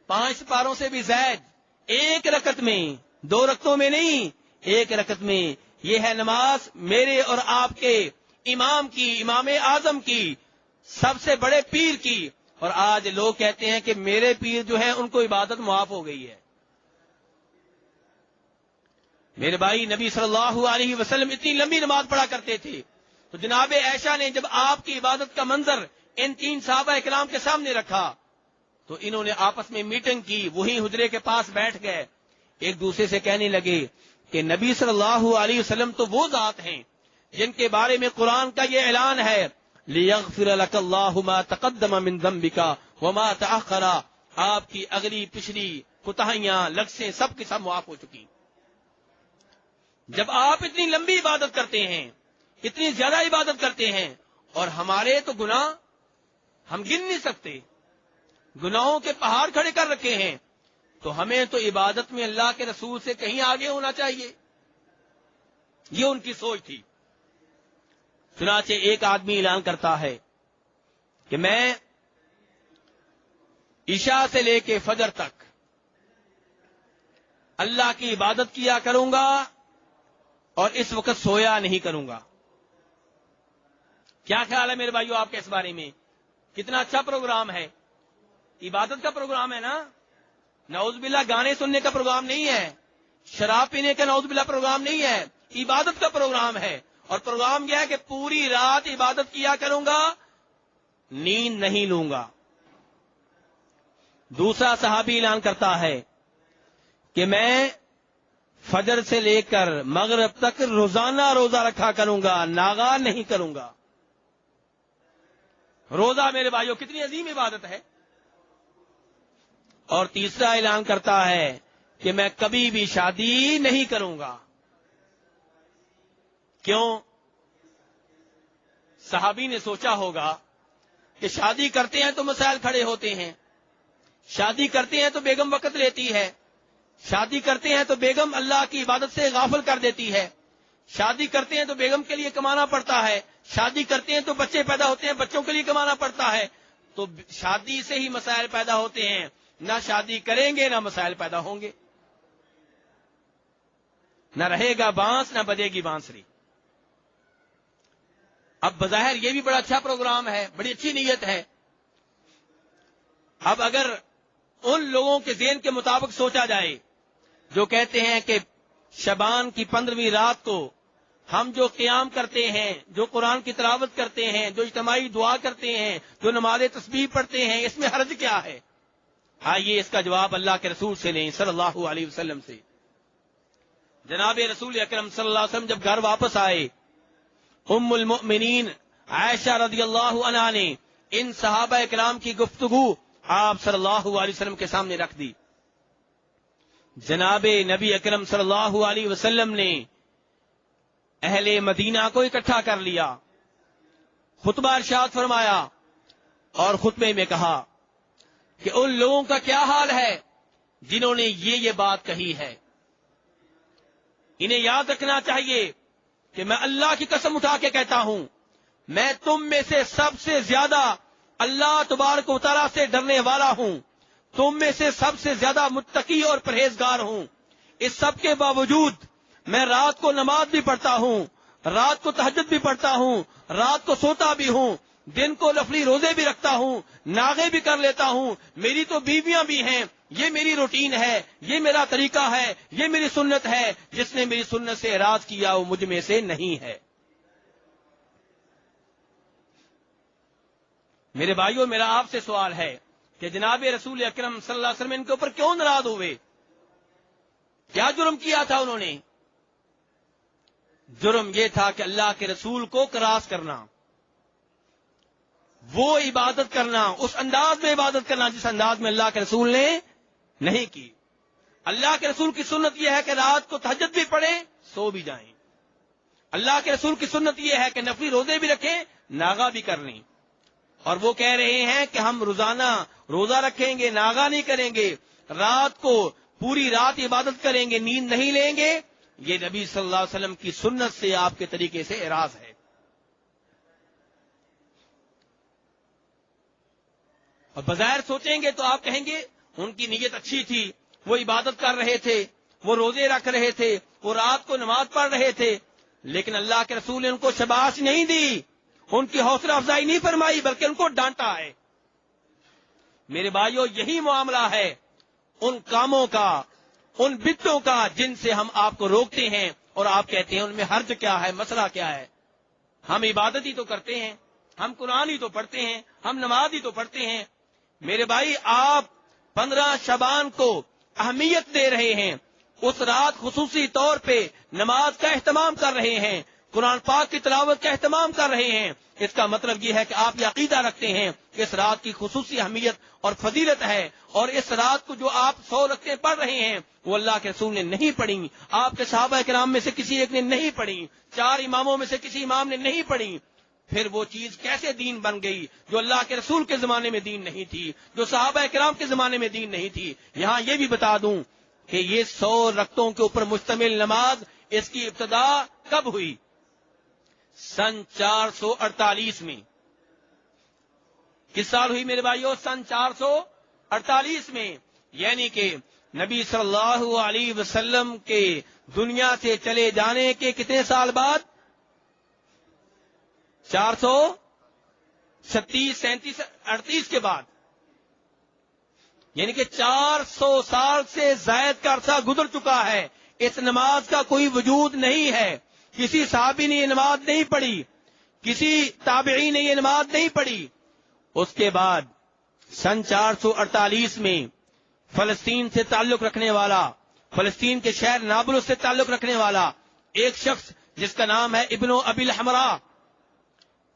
5 سپاروں سے بھی زائد، ایک رکعت میں، 2 رکعتوں میں نہیں، ایک رکعت میں۔ یہ ہے نماز میرے اور آپ کے امام کی، امام اعظم کی، سب سے بڑے پیر کی۔ اور آج لوگ کہتے ہیں کہ میرے پیر جو ہیں ان کو عبادت معاف ہو گئی ہے۔ میرے بھائی، نبی صلی اللہ علیہ وسلم اتنی لمبی نماز پڑھا کرتے تھے، تو جناب عائشہ نے جب آپ کی عبادت کا منظر ان 3 صحابہ کرام کے سامنے رکھا تو انہوں نے آپس میں میٹنگ کی، وہی حجرے کے پاس بیٹھ گئے، ایک دوسرے سے کہنے لگے کہ نبی صلی اللہ علیہ وسلم تو وہ ذات ہیں جن کے بارے میں قرآن کا یہ اعلان ہے، لِيَغْفِرَ لَكَ اللَّهُ مَا تَقَدَّمَ مِن ذَنبِكَ وَمَا تَأَخَّرَ، آپ کی اگلی پچھلی کوتاہیاں، لغزشیں سب کی سب معاف ہو چکی۔ جب آپ اتنی لمبی عبادت کرتے ہیں، اتنی زیادہ عبادت کرتے ہیں، اور ہمارے تو گناہ ہم گن نہیں سکتے، گناہوں کے پہاڑ کھڑے کر رکھے ہیں، تو ہمیں تو عبادت میں اللہ کے رسول سے کہیں آگے ہونا چاہیے۔ یہ ان کی سوچ تھی۔ چنانچہ ایک آدمی اعلان کرتا ہے کہ میں عشاء سے لے کے فجر تک اللہ کی عبادت کیا کروں گا اور اس وقت سویا نہیں کروں گا۔ کیا خیال ہے میرے بھائیو آپ کے اس بارے میں؟ کتنا اچھا پروگرام ہے، عبادت کا پروگرام ہے نا، نعوذ باللہ گانے سننے کا پروگرام نہیں ہے، شراب پینے کا نعوذ باللہ پروگرام نہیں ہے، عبادت کا پروگرام ہے۔ اور پروگرام یہ ہے کہ پوری رات عبادت کیا کروں گا، نیند نہیں لوں گا۔ دوسرا صحابی اعلان کرتا ہے کہ میں فجر سے لے کر مغرب تک روزانہ روزہ رکھا کروں گا، ناغا نہیں کروں گا۔ روزہ میرے بھائیوں کتنی عظیم عبادت ہے۔ اور تیسرا اعلان کرتا ہے کہ میں کبھی بھی شادی نہیں کروں گا۔ کیوں؟ صحابی نے سوچا ہوگا کہ شادی کرتے ہیں تو مسائل کھڑے ہوتے ہیں، شادی کرتے ہیں تو بیگم وقت لیتی ہے، شادی کرتے ہیں تو بیگم اللہ کی عبادت سے غافل کر دیتی ہے، شادی کرتے ہیں تو بیگم کے لیے کمانا پڑتا ہے، شادی کرتے ہیں تو بچے پیدا ہوتے ہیں، بچوں کے لیے کمانا پڑتا ہے، تو شادی سے ہی مسائل پیدا ہوتے ہیں، نہ شادی کریں گے نہ مسائل پیدا ہوں گے، نہ رہے گا بانس نہ بجے گی بانسری۔ اب بظاہر یہ بھی بڑا اچھا پروگرام ہے، بڑی اچھی نیت ہے۔ اب اگر ان لوگوں کے ذہن کے مطابق سوچا جائے جو کہتے ہیں کہ شعبان کی 15ویں رات کو ہم جو قیام کرتے ہیں، جو قرآن کی تلاوت کرتے ہیں، جو اجتماعی دعا کرتے ہیں، جو نماز تسبیح پڑھتے ہیں، اس میں حرج کیا ہے؟ آئیے اس کا جواب اللہ کے رسول سے لیں صلی اللہ علیہ وسلم سے۔ جناب رسول اکرم صلی اللہ علیہ وسلم جب گھر واپس آئے، ام المؤمنین عائشہ رضی اللہ عنہا نے ان صحابہ کرام کی گفتگو آپ صلی اللہ علیہ وسلم کے سامنے رکھ دی۔ جناب نبی اکرم صلی اللہ علیہ وسلم نے اہل مدینہ کو اکٹھا کر لیا، خطبہ ارشاد فرمایا اور خطبے میں کہا کہ ان لوگوں کا کیا حال ہے جنہوں نے یہ بات کہی ہے، انہیں یاد رکھنا چاہیے کہ میں اللہ کی قسم اٹھا کے کہتا ہوں، میں تم میں سے سب سے زیادہ اللہ تبارک و تعالیٰ سے ڈرنے والا ہوں، تم میں سے سب سے زیادہ متقی اور پرہیزگار ہوں. اس سب کے باوجود میں رات کو نماز بھی پڑھتا ہوں, رات کو تہجد بھی پڑھتا ہوں, رات کو سوتا بھی ہوں, دن کو نفلی روزے بھی رکھتا ہوں, ناغے بھی کر لیتا ہوں, میری تو بیویاں بھی ہیں. یہ میری روٹین ہے, یہ میرا طریقہ ہے, یہ میری سنت ہے. جس نے میری سنت سے اعراض کیا وہ مجھ میں سے نہیں ہے. میرے بھائیوں, میرا آپ سے سوال ہے کہ جناب رسول اکرم صلی اللہ علیہ وسلم ان کے اوپر کیوں ناراض ہوئے؟ کیا جرم کیا تھا انہوں نے؟ جرم یہ تھا کہ اللہ کے رسول کو کراس کرنا, وہ عبادت کرنا, اس انداز میں عبادت کرنا جس انداز میں اللہ کے رسول نے نہیں کی. اللہ کے رسول کی سنت یہ ہے کہ رات کو تہجد بھی پڑھیں, سو بھی جائیں. اللہ کے رسول کی سنت یہ ہے کہ نفلی روزے بھی رکھیں, ناغا بھی کر لیں. اور وہ کہہ رہے ہیں کہ ہم روزانہ روزہ رکھیں گے, ناغا نہیں کریں گے, رات کو پوری رات عبادت کریں گے, نیند نہیں لیں گے. یہ نبی صلی اللہ علیہ وسلم کی سنت سے, آپ کے طریقے سے اعراض ہے. اور بظاہر سوچیں گے تو آپ کہیں گے ان کی نیت اچھی تھی, وہ عبادت کر رہے تھے, وہ روزے رکھ رہے تھے, وہ رات کو نماز پڑھ رہے تھے, لیکن اللہ کے رسول نے ان کو شاباشی نہیں دی, ان کی حوصلہ افزائی نہیں فرمائی, بلکہ ان کو ڈانٹا ہے. میرے بھائیوں, یہی معاملہ ہے ان کاموں کا, ان بدعتوں کا جن سے ہم آپ کو روکتے ہیں اور آپ کہتے ہیں ان میں حرج کیا ہے, مسئلہ کیا ہے. ہم عبادت ہی تو کرتے ہیں, ہم قرآن ہی تو پڑھتے ہیں, ہم نماز ہی تو پڑھتے ہیں. میرے بھائی, آپ 15 شعبان کو اہمیت دے رہے ہیں, اس رات خصوصی طور پہ نماز کا اہتمام کر رہے ہیں, قرآن پاک کی تلاوت کا اہتمام کر رہے ہیں. اس کا مطلب یہ ہے کہ آپ یہ عقیدہ رکھتے ہیں کہ اس رات کی خصوصی اہمیت اور فضیلت ہے, اور اس رات کو جو آپ 100 رکعتیں پڑھ رہے ہیں وہ اللہ کے رسول نے نہیں پڑھی, آپ کے صحابہ کرام میں سے کسی ایک نے نہیں پڑھی, 4 اماموں میں سے کسی امام نے نہیں پڑھی. پھر وہ چیز کیسے دین بن گئی جو اللہ کے رسول کے زمانے میں دین نہیں تھی, جو صحابہ کرام کے زمانے میں دین نہیں تھی. یہاں یہ بھی بتا دوں کہ یہ 100 رکعتوں کے اوپر مشتمل نماز, اس کی ابتدا کب ہوئی؟ سن 448 میں. کس سال ہوئی میرے بھائیوں؟ سن 448 میں. یعنی کہ نبی صلی اللہ علیہ وسلم کے دنیا سے چلے جانے کے کتنے سال بعد؟ 437 37 38 کے بعد. یعنی کہ 400 سال سے زائد کا عرصہ گزر چکا ہے, اس نماز کا کوئی وجود نہیں ہے. کسی صحابی نے یہ نماز نہیں پڑھی, کسی تابعی نے یہ نماز نہیں پڑھی. اس کے بعد سن 448 میں فلسطین سے تعلق رکھنے والا, فلسطین کے شہر نابلس سے تعلق رکھنے والا ایک شخص جس کا نام ہے ابن ابی الحمراء,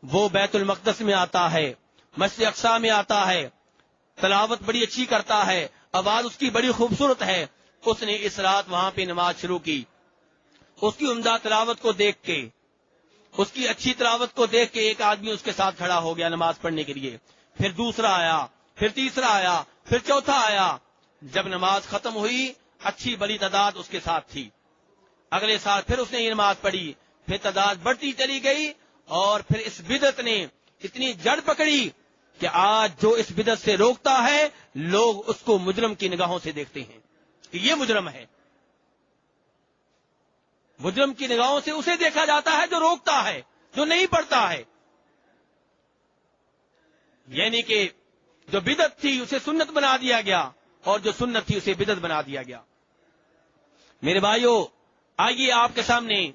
وہ بیت المقدس میں آتا ہے, مسجد اقصی میں آتا ہے, تلاوت بڑی اچھی کرتا ہے, آواز اس کی بڑی خوبصورت ہے. اس نے اس رات وہاں پہ نماز شروع کی. اس کی عمدہ تلاوت کو دیکھ کے, اس کی اچھی تلاوت کو دیکھ کے ایک آدمی اس کے ساتھ کھڑا ہو گیا نماز پڑھنے کے لیے. پھر دوسرا آیا, پھر تیسرا آیا, پھر چوتھا آیا. جب نماز ختم ہوئی اچھی بڑی تعداد اس کے ساتھ تھی. اگلے سال پھر اس نے یہ نماز پڑھی, پھر تعداد بڑھتی چلی گئی, اور پھر اس بدعت نے اتنی جڑ پکڑی کہ آج جو اس بدعت سے روکتا ہے لوگ اس کو مجرم کی نگاہوں سے دیکھتے ہیں کہ یہ مجرم ہے. مجرم کی نگاہوں سے اسے دیکھا جاتا ہے جو روکتا ہے, جو نہیں پڑھتا ہے. یعنی کہ جو بدعت تھی اسے سنت بنا دیا گیا, اور جو سنت تھی اسے بدعت بنا دیا گیا. میرے بھائیوں, آئیے آپ کے سامنے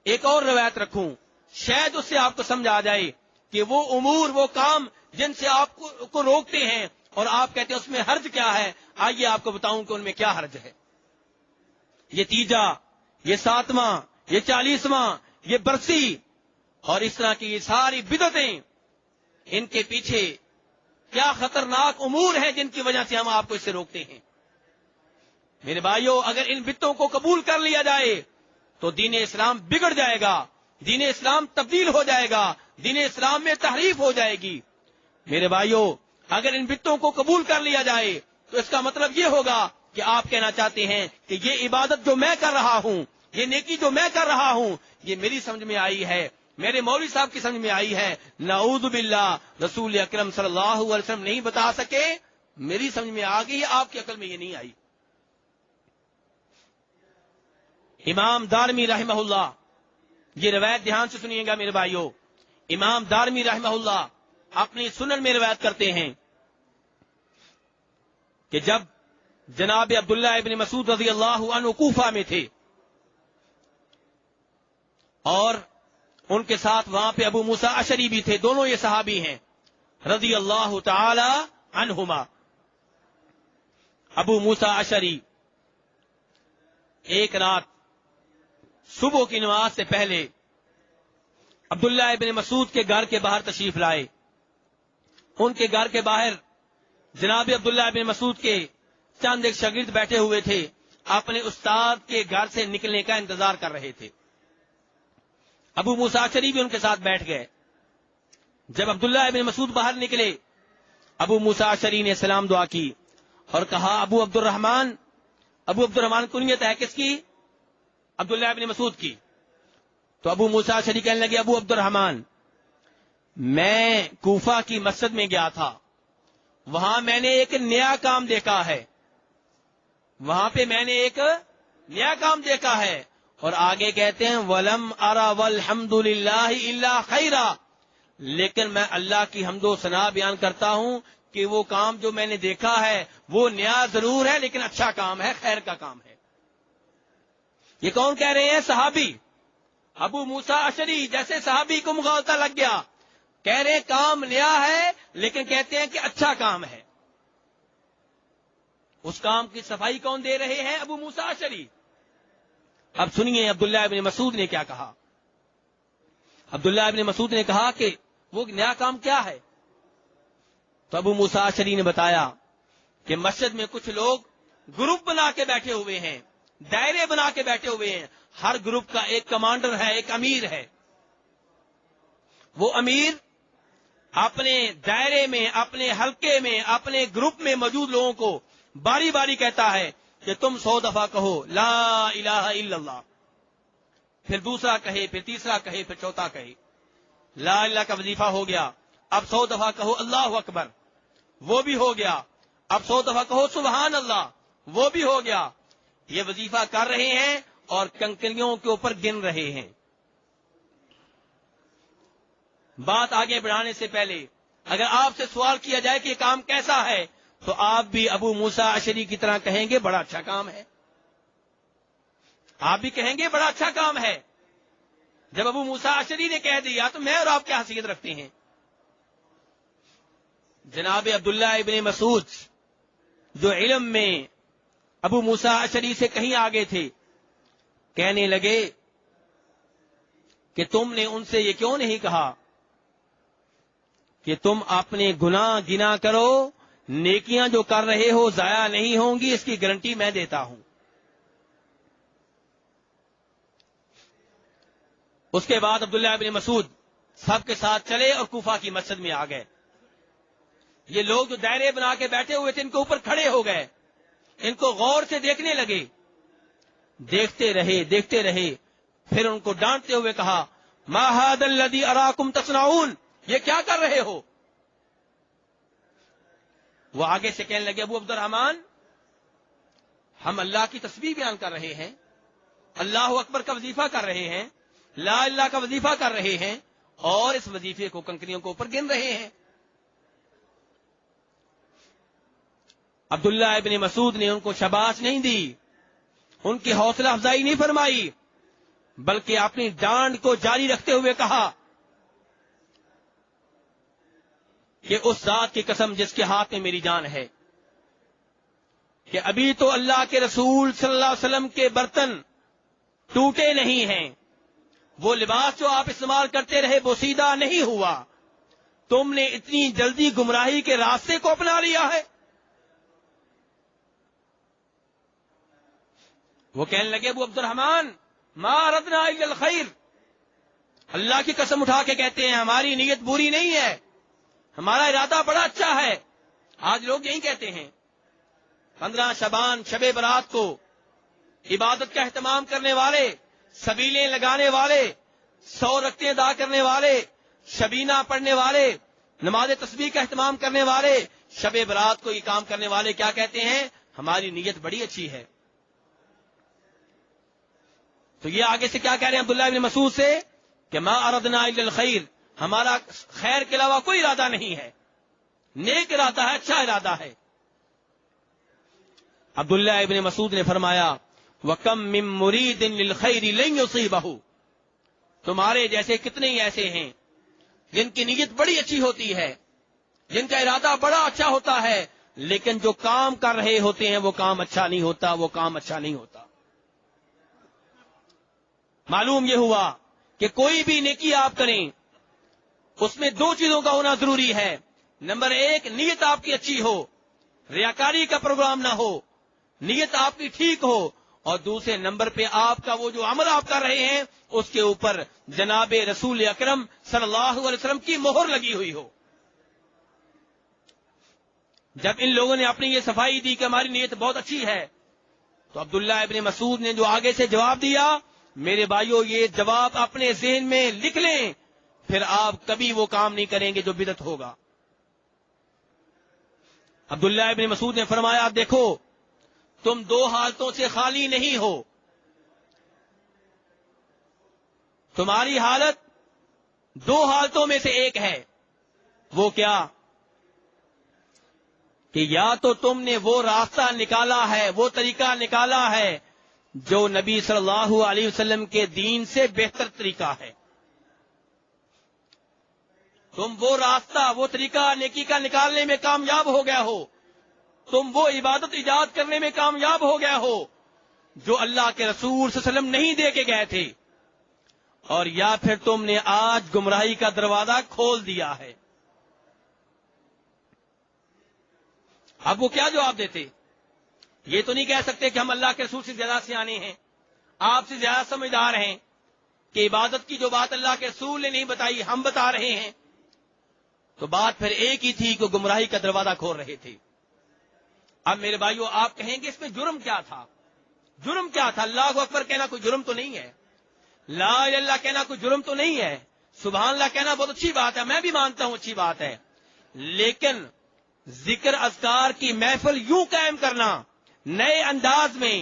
ایک اور روایت رکھوں, شاید اس سے آپ کو سمجھ آ جائے کہ وہ امور, وہ کام جن سے آپ کو روکتے ہیں اور آپ کہتے ہیں اس میں حرج کیا ہے. آئیے آپ کو بتاؤں کہ ان میں کیا حرج ہے. یہ تیجا, یہ 7واں, یہ 40واں, یہ برسی اور اس طرح کی یہ ساری بدعتیں, ان کے پیچھے کیا خطرناک امور ہیں جن کی وجہ سے ہم آپ کو اس سے روکتے ہیں. میرے بھائیوں, اگر ان بدعتوں کو قبول کر لیا جائے تو دین اسلام بگڑ جائے گا, دین اسلام تبدیل ہو جائے گا, دین اسلام میں تحریف ہو جائے گی. میرے بھائیوں, اگر ان بدعتوں کو قبول کر لیا جائے تو اس کا مطلب یہ ہوگا کہ آپ کہنا چاہتے ہیں کہ یہ عبادت جو میں کر رہا ہوں, یہ نیکی جو میں کر رہا ہوں, یہ میری سمجھ میں آئی ہے, میرے مولوی صاحب کی سمجھ میں آئی ہے. نعوذ باللہ, رسول اکرم صلی اللہ علیہ وسلم نہیں بتا سکے میری سمجھ میں آ گئی، آپ کی عقل میں یہ نہیں آئی۔ امام دارمی رحمہ اللہ، یہ روایت دھیان سے سنیے گا میرے بھائیوں، امام دارمی رحمہ اللہ اپنی سنن میں روایت کرتے ہیں کہ جب جناب عبداللہ ابن مسعود رضی اللہ عنہ کوفہ میں تھے اور ان کے ساتھ وہاں پہ ابو موسیٰ اشعری بھی تھے، دونوں یہ صحابی ہیں رضی اللہ تعالی عنہما۔ ابو موسیٰ اشعری ایک رات صبح کی نماز سے پہلے عبداللہ ابن مسعود کے گھر کے باہر تشریف لائے۔ ان کے گھر کے باہر جناب عبداللہ ابن مسعود کے چند ایک شاگرد بیٹھے ہوئے تھے، اپنے استاد کے گھر سے نکلنے کا انتظار کر رہے تھے۔ ابو موسیٰ اشعری بھی ان کے ساتھ بیٹھ گئے۔ جب عبداللہ ابن مسعود باہر نکلے، ابو موسیٰ اشعری نے سلام دعا کی اور کہا ابو عبد الرحمن کنیت ہے کس کی؟ عبداللہ ابن مسعود کی۔ تو ابو موسیٰ اشعری کہنے لگے ابو عبد الرحمن، میں کوفہ کی مسجد میں گیا تھا، وہاں میں نے ایک نیا کام دیکھا ہے، وہاں پہ میں نے ایک نیا کام دیکھا ہے۔ اور آگے کہتے ہیں وَلَمْ أَرَ وَالْحَمْدُ لِلَّهِ إِلَّا خَيْرًا، لیکن میں اللہ کی حمد و ثنا بیان کرتا ہوں کہ وہ کام جو میں نے دیکھا ہے وہ نیا ضرور ہے لیکن اچھا کام ہے، خیر کا کام ہے۔ یہ کون کہہ رہے ہیں؟ صحابی ابو موسیٰ اشعری جیسے صحابی کو مغالطہ لگ گیا، کہہ رہے ہیں کام نیا ہے لیکن کہتے ہیں کہ اچھا کام ہے۔ اس کام کی صفائی کون دے رہے ہیں؟ ابو موسیٰ اشعری۔ اب سنیے عبداللہ ابن مسعود نے کیا کہا۔ عبداللہ ابن مسعود نے کہا کہ وہ نیا کام کیا ہے؟ تو ابو موسیٰ اشعری نے بتایا کہ مسجد میں کچھ لوگ گروپ بنا کے بیٹھے ہوئے ہیں، دائرے بنا کے بیٹھے ہوئے ہیں، ہر گروپ کا ایک کمانڈر ہے، ایک امیر ہے۔ وہ امیر اپنے دائرے میں، اپنے حلقے میں، اپنے گروپ میں موجود لوگوں کو باری باری کہتا ہے کہ تم 100 دفعہ کہو لا الہ الا اللہ، پھر دوسرا کہے، پھر تیسرا کہے، پھر چوتھا کہے۔ لا الہ کا وظیفہ ہو گیا، اب 100 دفعہ کہو اللہ اکبر، وہ بھی ہو گیا۔ اب 100 دفعہ کہو سبحان اللہ، وہ بھی ہو گیا۔ یہ وظیفہ کر رہے ہیں اور کنکریوں کے اوپر گن رہے ہیں۔ بات آگے بڑھانے سے پہلے اگر آپ سے سوال کیا جائے کہ یہ کام کیسا ہے تو آپ بھی ابو موسیٰ اشعری کی طرح کہیں گے بڑا اچھا کام ہے۔ آپ بھی کہیں گے بڑا اچھا کام ہے۔ جب ابو موسیٰ اشعری نے کہہ دیا تو میں اور آپ کیا حیثیت رکھتے ہیں؟ جناب عبداللہ ابن مسعود جو علم میں ابو موسیٰ اشعری سے کہیں آگے تھے، کہنے لگے کہ تم نے ان سے یہ کیوں نہیں کہا کہ تم اپنے گناہ گنا کرو، نیکیاں جو کر رہے ہو ضائع نہیں ہوں گی، اس کی گارنٹی میں دیتا ہوں۔ اس کے بعد عبداللہ ابن مسعود سب کے ساتھ چلے اور کوفہ کی مسجد میں آ گئے۔ یہ لوگ جو دائرے بنا کے بیٹھے ہوئے تھے ان کے اوپر کھڑے ہو گئے، ان کو غور سے دیکھنے لگے، دیکھتے رہے، پھر ان کو ڈانٹتے ہوئے کہا ما ھذا الذی اراکم تصنعون، یہ کیا کر رہے ہو؟ وہ آگے سے کہنے لگے ابو عبد الرحمن، ہم اللہ کی تسبیح بیان کر رہے ہیں، اللہ اکبر کا وظیفہ کر رہے ہیں، لا الہ کا وظیفہ کر رہے ہیں اور اس وظیفے کو کنکریوں کے اوپر گن رہے ہیں۔ عبداللہ ابن مسعود نے ان کو شاباش نہیں دی، ان کی حوصلہ افزائی نہیں فرمائی، بلکہ اپنی ڈانٹ کو جاری رکھتے ہوئے کہا کہ اس ذات کی قسم جس کے ہاتھ میں میری جان ہے کہ ابھی تو اللہ کے رسول صلی اللہ علیہ وسلم کے برتن ٹوٹے نہیں ہیں، وہ لباس جو آپ استعمال کرتے رہے بوسیدہ نہیں ہوا، تم نے اتنی جلدی گمراہی کے راستے کو اپنا لیا ہے۔ وہ کہنے لگے ابو عبد الرحمن ما اردنا الا الخیر، اللہ کی قسم اٹھا کے کہتے ہیں ہماری نیت بری نہیں ہے، ہمارا ارادہ بڑا اچھا ہے۔ آج لوگ یہی کہتے ہیں 15 شعبان شب برات کو عبادت کا اہتمام کرنے والے، سبیلیں لگانے والے، 100 رکعتیں ادا کرنے والے، شبینہ پڑھنے والے، نماز تسبیح کا اہتمام کرنے والے، شب برات کو یہ کام کرنے والے کیا کہتے ہیں؟ ہماری نیت بڑی اچھی ہے. تو یہ آگے سے کیا کہہ رہے ہیں عبداللہ ابن مسعود سے کہ ما اردنا الا الخیر، ہمارا خیر کے علاوہ کوئی ارادہ نہیں ہے، نیک ارادہ ہے، اچھا ارادہ ہے. عبداللہ ابن مسعود نے فرمایا وَكَم مِّن مُرِيدٍ لِلْخَيْرِ لَن يُصِيبَهُ، تمہارے جیسے کتنے ہی ایسے ہیں جن کی نیت بڑی اچھی ہوتی ہے، جن کا ارادہ بڑا اچھا ہوتا ہے، لیکن جو کام کر رہے ہوتے ہیں وہ کام اچھا نہیں ہوتا، وہ کام اچھا نہیں ہوتا. معلوم یہ ہوا کہ کوئی بھی نیکی آپ کریں اس میں دو چیزوں کا ہونا ضروری ہے. نمبر ایک، نیت آپ کی اچھی ہو، ریاکاری کا پروگرام نہ ہو، نیت آپ کی ٹھیک ہو، اور دوسرے نمبر پہ آپ کا وہ جو عمل آپ کر رہے ہیں اس کے اوپر جناب رسول اکرم صلی اللہ علیہ وسلم کی مہر لگی ہوئی ہو. جب ان لوگوں نے اپنی یہ صفائی دی کہ ہماری نیت بہت اچھی ہے، تو عبداللہ ابن مسعود نے جو آگے سے جواب دیا، میرے بھائیوں یہ جواب اپنے ذہن میں لکھ لیں، پھر آپ کبھی وہ کام نہیں کریں گے جو بدعت ہوگا. عبداللہ ابن مسعود نے فرمایا دیکھو تم دو حالتوں سے خالی نہیں ہو، تمہاری حالت دو حالتوں میں سے ایک ہے. وہ کیا؟ کہ یا تو تم نے وہ راستہ نکالا ہے، وہ طریقہ نکالا ہے جو نبی صلی اللہ علیہ وسلم کے دین سے بہتر طریقہ ہے، تم وہ راستہ وہ طریقہ نیکی کا نکالنے میں کامیاب ہو گیا ہو، تم وہ عبادت ایجاد کرنے میں کامیاب ہو گیا ہو جو اللہ کے رسول صلی اللہ علیہ وسلم نہیں دے کے گئے تھے، اور یا پھر تم نے آج گمراہی کا دروازہ کھول دیا ہے. اب وہ کیا جواب دیتے؟ یہ تو نہیں کہہ سکتے کہ ہم اللہ کے رسول سے زیادہ سیانے ہیں، آپ سے زیادہ سمجھدار ہیں کہ عبادت کی جو بات اللہ کے رسول نے نہیں بتائی ہم بتا رہے ہیں. تو بات پھر ایک ہی تھی کہ گمراہی کا دروازہ کھول رہے تھے. اب میرے بھائیوں آپ کہیں گے اس میں جرم کیا تھا؟ جرم کیا تھا؟ اللہ اکبر کہنا کوئی جرم تو نہیں ہے، لا الہ الا اللہ کہنا کوئی جرم تو نہیں ہے، سبحان اللہ کہنا بہت اچھی بات ہے، میں بھی مانتا ہوں اچھی بات ہے. لیکن ذکر اذکار کی محفل یوں قائم کرنا، نئے انداز میں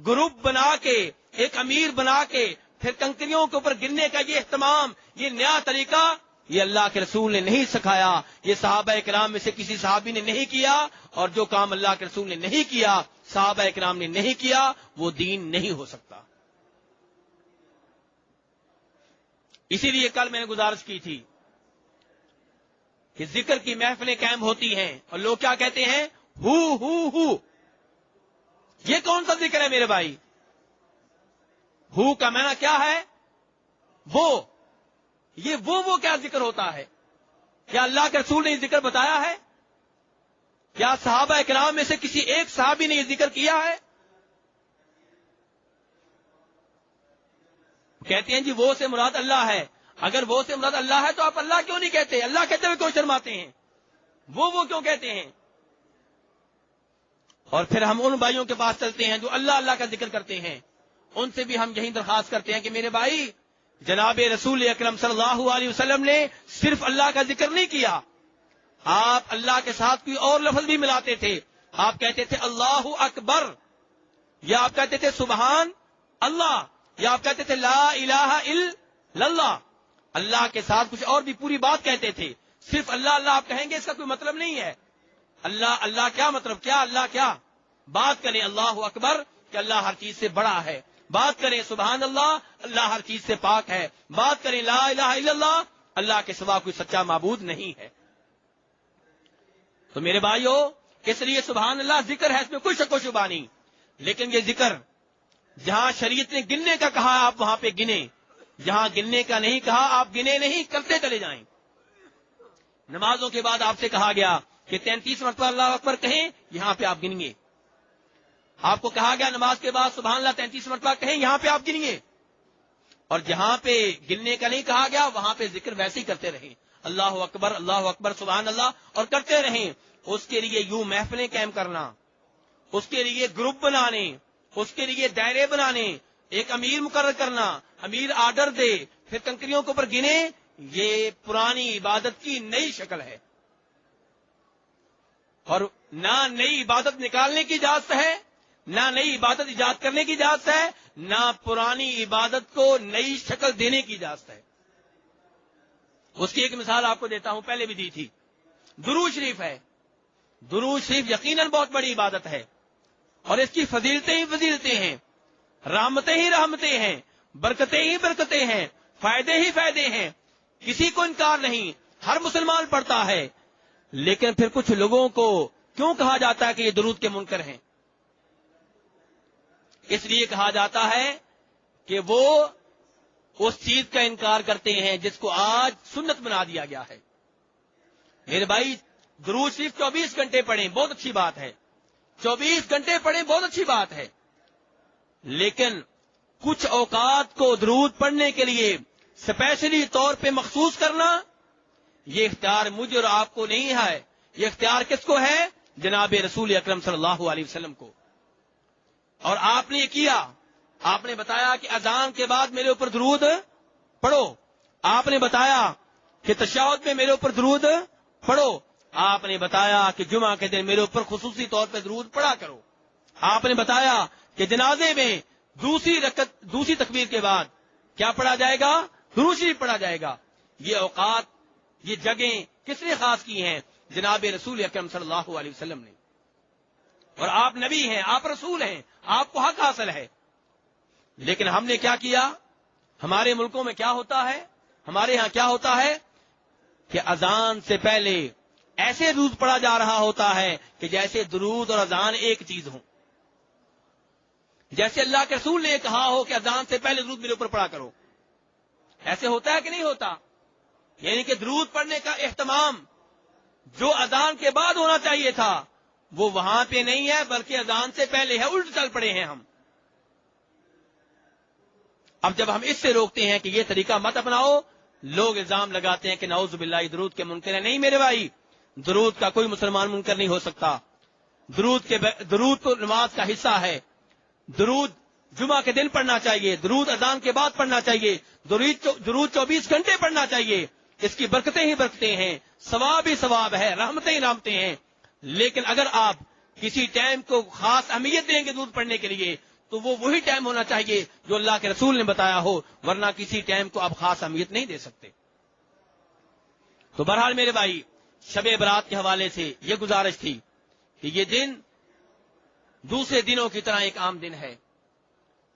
گروپ بنا کے، ایک امیر بنا کے، پھر کنکریوں کے اوپر گرنے کا یہ اہتمام، یہ نیا طریقہ، یہ اللہ کے رسول نے نہیں سکھایا، یہ صحابہ کرام میں سے کسی صحابی نے نہیں کیا، اور جو کام اللہ کے رسول نے نہیں کیا، صحابہ کرام نے نہیں کیا، وہ دین نہیں ہو سکتا. اسی لیے کل میں نے گزارش کی تھی کہ ذکر کی محفلیں قائم ہوتی ہیں اور لوگ کیا کہتے ہیں؟ ہو یہ کون سا ذکر ہے میرے بھائی؟ ہو کا معنی کیا ہے؟ وہ یہ وہ کیا ذکر ہوتا ہے؟ کیا اللہ کے رسول نے یہ ذکر بتایا ہے؟ کیا صحابہ کرام میں سے کسی ایک صحابی نے یہ ذکر کیا ہے؟ کہتے ہیں جی وہ سے مراد اللہ ہے. اگر وہ سے مراد اللہ ہے تو آپ اللہ کیوں نہیں کہتے؟ اللہ کہتے ہوئے کیوں شرماتے ہیں؟ وہ کیوں کہتے ہیں؟ اور پھر ہم ان بھائیوں کے پاس چلتے ہیں جو اللہ اللہ کا ذکر کرتے ہیں، ان سے بھی ہم یہی درخواست کرتے ہیں کہ میرے بھائی جناب رسول اکرم صلی اللہ علیہ وسلم نے صرف اللہ کا ذکر نہیں کیا، آپ اللہ کے ساتھ کوئی اور لفظ بھی ملاتے تھے. آپ کہتے تھے اللہ اکبر، یا آپ کہتے تھے سبحان اللہ، یا آپ کہتے تھے لا الہ الا اللہ. اللہ کے ساتھ کچھ اور بھی پوری بات کہتے تھے. صرف اللہ اللہ آپ کہیں گے اس کا کوئی مطلب نہیں ہے. اللہ اللہ کیا مطلب؟ کیا اللہ کیا؟ بات کریں اللہ اکبر کہ اللہ ہر چیز سے بڑا ہے، بات کریں سبحان اللہ اللہ ہر چیز سے پاک ہے، بات کریں لا الہ الا اللہ اللہ کے سوا کوئی سچا معبود نہیں ہے. تو میرے بھائیو اس لیے سبحان اللہ ذکر ہے، اس میں کوئی شک و شبہ نہیں، لیکن یہ ذکر جہاں شریعت نے گننے کا کہا آپ وہاں پہ گنیں، جہاں گننے کا نہیں کہا آپ گنے نہیں، کرتے چلے جائیں. نمازوں کے بعد آپ سے کہا گیا کہ 33 مرتبہ اللہ اکبر کہیں، یہاں پہ آپ گنیں گے. آپ کو کہا گیا نماز کے بعد سبحان اللہ 33 مرتبہ کہیں، یہاں پہ آپ گنیں گے. اور جہاں پہ گننے کا نہیں کہا گیا وہاں پہ ذکر ویسے ہی کرتے رہیں، اللہ اکبر سبحان اللہ، اور کرتے رہیں. اس کے لیے یوں محفلیں قائم کرنا، اس کے لیے گروپ بنانے، اس کے لیے دائرے بنانے، ایک امیر مقرر کرنا، امیر آرڈر دے، پھر کنکریوں کے اوپر گنے، یہ پرانی عبادت کی نئی شکل ہے. اور نہ نئی عبادت نکالنے کی اجازت ہے، نہ نئی عبادت ایجاد کرنے کی اجازت ہے، نہ پرانی عبادت کو نئی شکل دینے کی اجازت ہے۔ اس کی ایک مثال آپ کو دیتا ہوں، پہلے بھی دی تھی۔ درود شریف ہے، درود شریف یقیناً بہت بڑی عبادت ہے، اور اس کی فضیلتیں ہی فضیلتیں ہیں، رحمتیں ہی رحمتیں ہیں، برکتیں ہی برکتیں ہیں، فائدے ہی فائدے ہیں، کسی کو انکار نہیں، ہر مسلمان پڑھتا ہے۔ لیکن پھر کچھ لوگوں کو کیوں کہا جاتا ہے کہ یہ درود کے منکر ہیں؟ اس لیے کہا جاتا ہے کہ وہ اس چیز کا انکار کرتے ہیں جس کو آج سنت بنا دیا گیا ہے۔ میرے بھائی، درود شریف 24 گھنٹے پڑھیں، بہت اچھی بات ہے، 24 گھنٹے پڑھیں، بہت اچھی بات ہے، لیکن کچھ اوقات کو درود پڑھنے کے لیے اسپیشلی طور پہ مخصوص کرنا، یہ اختیار مجھے اور آپ کو نہیں ہے، یہ اختیار کس کو ہے؟ جناب رسول اکرم صلی اللہ علیہ وسلم کو۔ اور آپ نے یہ کیا، آپ نے بتایا کہ اذان کے بعد میرے اوپر درود پڑھو، آپ نے بتایا کہ تشہد میں میرے اوپر درود پڑھو، آپ نے بتایا کہ جمعہ کے دن میرے اوپر خصوصی طور پہ درود پڑھا کرو، آپ نے بتایا کہ جنازے میں دوسری تکبیر کے بعد کیا پڑھا جائے گا؟ درود شریف پڑھا جائے گا۔ یہ اوقات، یہ جگہیں کس نے خاص کی ہیں؟ جناب رسول اکرم صلی اللہ علیہ وسلم نے۔ اور آپ نبی ہیں، آپ رسول ہیں، آپ کو حق حاصل ہے۔ لیکن ہم نے کیا کیا؟ ہمارے ملکوں میں کیا ہوتا ہے، ہمارے ہاں کیا ہوتا ہے کہ اذان سے پہلے ایسے درود پڑھا جا رہا ہوتا ہے کہ جیسے درود اور اذان ایک چیز ہوں، جیسے اللہ کے رسول نے کہا ہو کہ اذان سے پہلے درود میرے اوپر پڑھا کرو۔ ایسے ہوتا ہے کہ نہیں ہوتا؟ یعنی کہ درود پڑھنے کا اہتمام جو اذان کے بعد ہونا چاہیے تھا وہ وہاں پہ نہیں ہے، بلکہ اذان سے پہلے ہے، الٹ چل پڑے ہیں ہم۔ اب جب ہم اس سے روکتے ہیں کہ یہ طریقہ مت اپناؤ، لوگ الزام لگاتے ہیں کہ نعوذ باللہ درود کے منکر ہیں۔ نہیں میرے بھائی، درود کا کوئی مسلمان منکر نہیں ہو سکتا۔ درود تو نماز کا حصہ ہے، درود جمعہ کے دن پڑھنا چاہیے، درود اذان کے بعد پڑھنا چاہیے، درود 24 گھنٹے پڑھنا چاہیے۔ اس کی برکتیں ہی برکتیں ہیں، ثواب ہی ثواب ہے، رحمتیں ہی رحمتیں ہیں۔ لیکن اگر آپ کسی ٹائم کو خاص اہمیت دیں گے درود پڑھنے کے لیے تو وہ وہی ٹائم ہونا چاہیے جو اللہ کے رسول نے بتایا ہو، ورنہ کسی ٹائم کو آپ خاص اہمیت نہیں دے سکتے۔ تو بہرحال میرے بھائی، شب برات کے حوالے سے یہ گزارش تھی کہ یہ دن دوسرے دنوں کی طرح ایک عام دن ہے،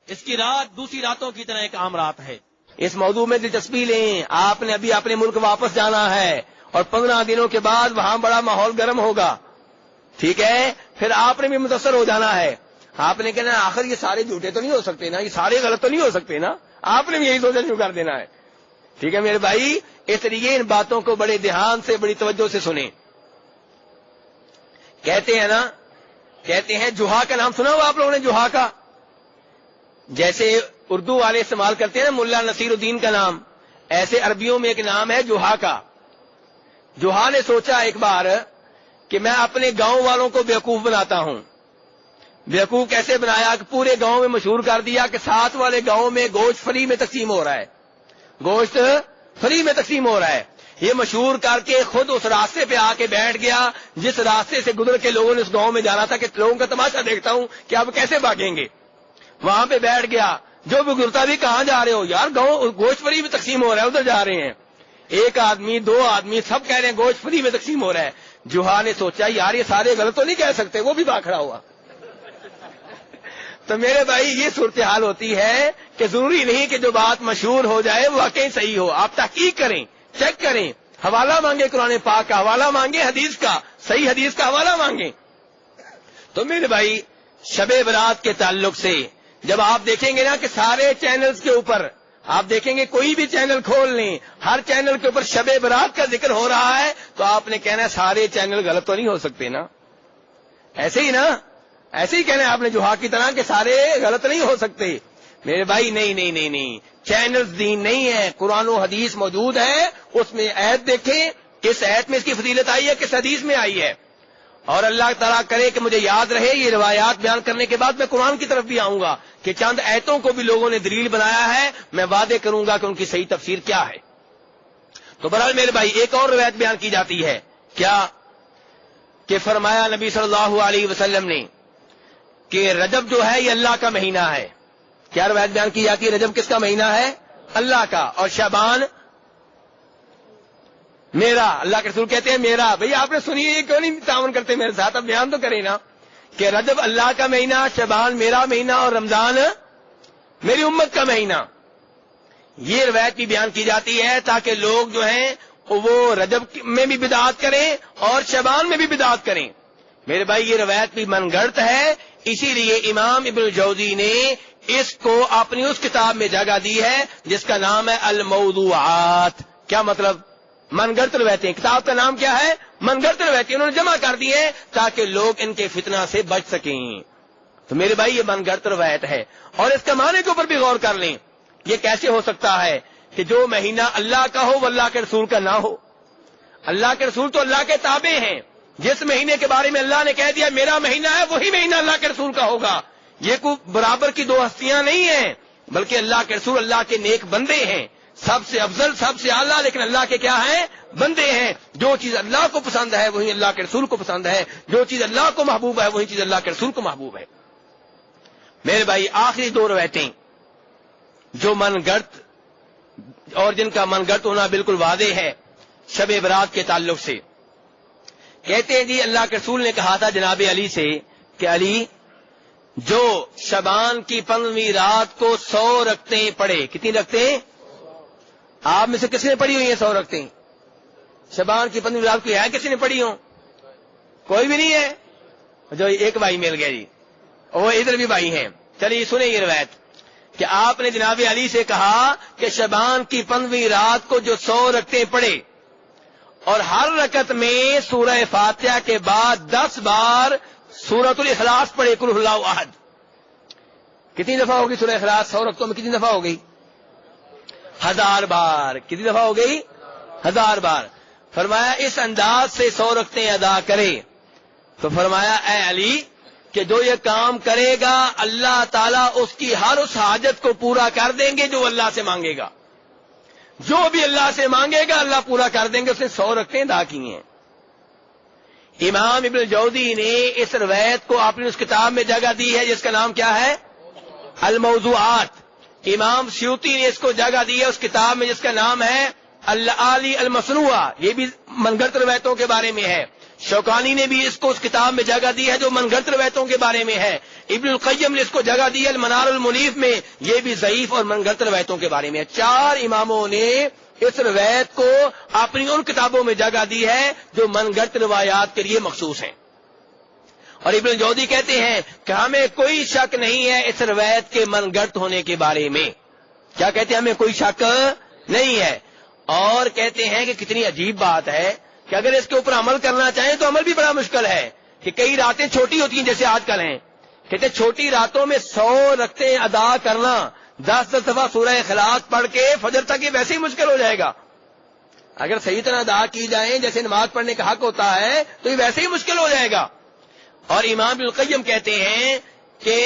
اس کی رات دوسری راتوں کی طرح ایک عام رات ہے۔ اس موضوع میں دلچسپی لیں، آپ نے ابھی اپنے ملک واپس جانا ہے اور 15 دنوں کے بعد وہاں بڑا ماحول گرم ہوگا، ٹھیک ہے؟ پھر آپ نے بھی متاثر ہو جانا ہے، آپ نے کہنا آخر یہ سارے جھوٹے تو نہیں ہو سکتے نا، یہ سارے غلط تو نہیں ہو سکتے نا، آپ نے بھی یہی سوچنا شروع کر دینا ہے، ٹھیک ہے میرے بھائی؟ اس لیے ان باتوں کو بڑے دھیان سے، بڑی توجہ سے سنیں۔ کہتے ہیں نا، کہتے ہیں جوہا کا نام سنا ہو آپ لوگوں نے؟ جوہا کا، جیسے اردو والے استعمال کرتے ہیں نا ملا نصیر الدین کا نام، ایسے عربیوں میں ایک نام ہے جوہا کا۔ جوہا نے سوچا ایک بار کہ میں اپنے گاؤں والوں کو بیوقوف بناتا ہوں۔ بیوقوف کیسے بنایا کہ پورے گاؤں میں مشہور کر دیا کہ ساتھ والے گاؤں میں گوشت فری میں تقسیم ہو رہا ہے، گوشت فری میں تقسیم ہو رہا ہے۔ یہ مشہور کر کے خود اس راستے پہ آ کے بیٹھ گیا جس راستے سے گزر کے لوگوں نے اس گاؤں میں جانا تھا کہ لوگوں کا تماشا دیکھتا ہوں کہ اب کیسے بھاگیں گے۔ وہاں پہ بیٹھ گیا، جو بھی گزرتا بھی کہاں جا رہے ہو؟ یار گاؤں گوشت فری میں تقسیم ہو رہا ہے، ادھر جا رہے ہیں۔ ایک آدمی، دو آدمی، سب کہہ رہے ہیں گوشت فری میں تقسیم ہو رہا ہے۔ جوہا نے سوچا یار یہ سارے غلط تو نہیں کہہ سکتے، وہ بھی بھاگ کھڑا ہوا۔ تو میرے بھائی یہ صورتحال ہوتی ہے کہ ضروری نہیں کہ جو بات مشہور ہو جائے وہ واقعی صحیح ہو، آپ تحقیق کریں، چیک کریں، حوالہ مانگے، قرآن پاک کا حوالہ مانگے، حدیث کا، صحیح حدیث کا حوالہ مانگیں۔ تو میرے بھائی شب برات کے تعلق سے جب آپ دیکھیں گے نا کہ سارے چینلز کے اوپر آپ دیکھیں گے، کوئی بھی چینل کھول لیں، ہر چینل کے اوپر شب برات کا ذکر ہو رہا ہے، تو آپ نے کہنا ہے سارے چینل غلط تو نہیں ہو سکتے نا؟ ایسے ہی نا، ایسے ہی کہنا ہے آپ نے جوہا کی طرح کہ سارے غلط نہیں ہو سکتے۔ میرے بھائی نہیں نہیں نہیں نہیں، چینلز دین نہیں ہے، قرآن و حدیث موجود ہے، اس میں آیت دیکھیں، کس آیت میں اس کی فضیلت آئی ہے، کس حدیث میں آئی ہے۔ اور اللہ تعالیٰ کرے کہ مجھے یاد رہے، یہ روایات بیان کرنے کے بعد میں قرآن کی طرف بھی آؤں گا کہ چند آیتوں کو بھی لوگوں نے دلیل بنایا ہے، میں وعدے کروں گا کہ ان کی صحیح تفسیر کیا ہے۔ تو بہرحال میرے بھائی ایک اور روایت بیان کی جاتی ہے، کیا کہ فرمایا نبی صلی اللہ علیہ وسلم نے کہ رجب جو ہے یہ اللہ کا مہینہ ہے. کیا روایت بیان کی جاتی ہے؟ رجب کس کا مہینہ ہے؟ اللہ کا. اور شعبان میرا. اللہ کے رسول کہتے ہیں میرا. بھئی آپ نے سنی یہ کیوں نہیں تعاون کرتے میرے ساتھ؟ اب بیان تو کریں نا کہ رجب اللہ کا مہینہ، شعبان میرا مہینہ اور رمضان میری امت کا مہینہ. یہ روایت بھی بیان کی جاتی ہے تاکہ لوگ جو ہیں وہ رجب میں بھی بدعات کریں اور شعبان میں بھی بدعات کریں. میرے بھائی یہ روایت بھی من گھڑت ہے، اسی لیے امام ابن الجوزی نے اس کو اپنی اس کتاب میں جگہ دی ہے جس کا نام ہے الموضوعات. کیا مطلب؟ من گھڑت روایتیں. کتاب کا نام کیا ہے؟ من گھڑت روایتیں. انہوں نے جمع کر دی ہے تاکہ لوگ ان کے فتنہ سے بچ سکیں. تو میرے بھائی یہ من گھڑت روایت ہے. اور اس کے معنی کے اوپر بھی غور کر لیں. یہ کیسے ہو سکتا ہے کہ جو مہینہ اللہ کا ہو وہ اللہ کے رسول کا نہ ہو؟ اللہ کے رسول تو اللہ کے تابع ہیں. جس مہینے کے بارے میں اللہ نے کہہ دیا میرا مہینہ ہے وہی مہینہ اللہ کے رسول کا ہوگا. یہ کوئی برابر کی دو ہستیاں نہیں ہیں، بلکہ اللہ کے رسول اللہ کے نیک بندے ہیں، سب سے افضل سب سے اعلیٰ، لیکن اللہ کے کیا ہیں؟ بندے ہیں. جو چیز اللہ کو پسند ہے وہی اللہ کے رسول کو پسند ہے، جو چیز اللہ کو محبوب ہے وہی چیز اللہ کے رسول کو محبوب ہے. میرے بھائی آخری دو روایتیں جو من گھڑت اور جن کا من گھڑت ہونا بالکل واضح ہے شب برات کے تعلق سے. کہتے ہیں جی اللہ کے رسول نے کہا تھا جناب علی سے کہ علی جو شعبان کی 15ویں رات کو 100 رکعتیں پڑھے. کتنی رکعتیں؟ آپ میں سے کس نے پڑھی ہوئی ہیں 100 رکعتیں؟ شعبان کی 15ویں رات کو ہے کسی نے پڑھی ہو؟ کوئی بھی نہیں ہے. جو ایک بھائی مل گیا جی، وہ ادھر بھی بھائی ہیں. چلیے سنیں یہ روایت کہ آپ نے جناب علی سے کہا کہ شعبان کی 15ویں رات کو جو 100 رکعتیں پڑھے اور ہر رکعت میں سورہ فاتحہ کے بعد 10 بار سورۃ الاخلاص پڑھے، قل اللہ احد. کتنی دفعہ ہوگی سورہ اخلاص 100 رکعتوں میں؟ کتنی دفعہ ہو گئی؟ 1000 بار. کتنی دفعہ ہو گئی؟ 1000 بار. فرمایا اس انداز سے 100 رکعتیں ادا کرے. تو فرمایا اے علی کہ جو یہ کام کرے گا اللہ تعالیٰ اس کی ہر اس حاجت کو پورا کر دیں گے جو اللہ سے مانگے گا. جو بھی اللہ سے مانگے گا اللہ پورا کر دیں گے. اس نے 100 رکعتیں ادا کی ہیں. امام ابن الجوزی نے اس روایت کو اپنی اس کتاب میں جگہ دی ہے جس کا نام کیا ہے؟ الموضوعات. امام سیوطی نے اس کو جگہ دی ہے اس کتاب میں جس کا نام ہے العالی المصنوعہ. یہ بھی من گھڑت روایتوں کے بارے میں ہے. شوکانی نے بھی اس کو اس کتاب میں جگہ دی ہے جو من گھڑت روایتوں کے بارے میں ہے. ابن القیم نے اس کو جگہ دی ہے المنار المنیف میں، یہ بھی ضعیف اور من گھڑت روایتوں کے بارے میں ہے. 4 اماموں نے اس روایت کو اپنی ان کتابوں میں جگہ دی ہے جو من گھڑت روایات کے لیے مخصوص ہیں. اور ابن الجوزی کہتے ہیں کہ ہمیں کوئی شک نہیں ہے اس روایت کے من گھڑت ہونے کے بارے میں. کیا کہتے ہیں؟ ہمیں کوئی شک نہیں ہے. اور کہتے ہیں کہ کتنی عجیب بات ہے کہ اگر اس کے اوپر عمل کرنا چاہیں تو عمل بھی بڑا مشکل ہے کہ کئی راتیں چھوٹی ہوتی ہیں جیسے آج کل ہیں. کہتے ہیں چھوٹی راتوں میں 100 رکعتیں ادا کرنا 10 دفعہ سورہ اخلاص پڑھ کے فجر تک یہ ویسے ہی مشکل ہو جائے گا. اگر صحیح طرح ادا کی جائیں جیسے نماز پڑھنے کا حق ہوتا ہے تو یہ ویسے ہی مشکل ہو جائے گا. اور امام ابن القیم کہتے ہیں کہ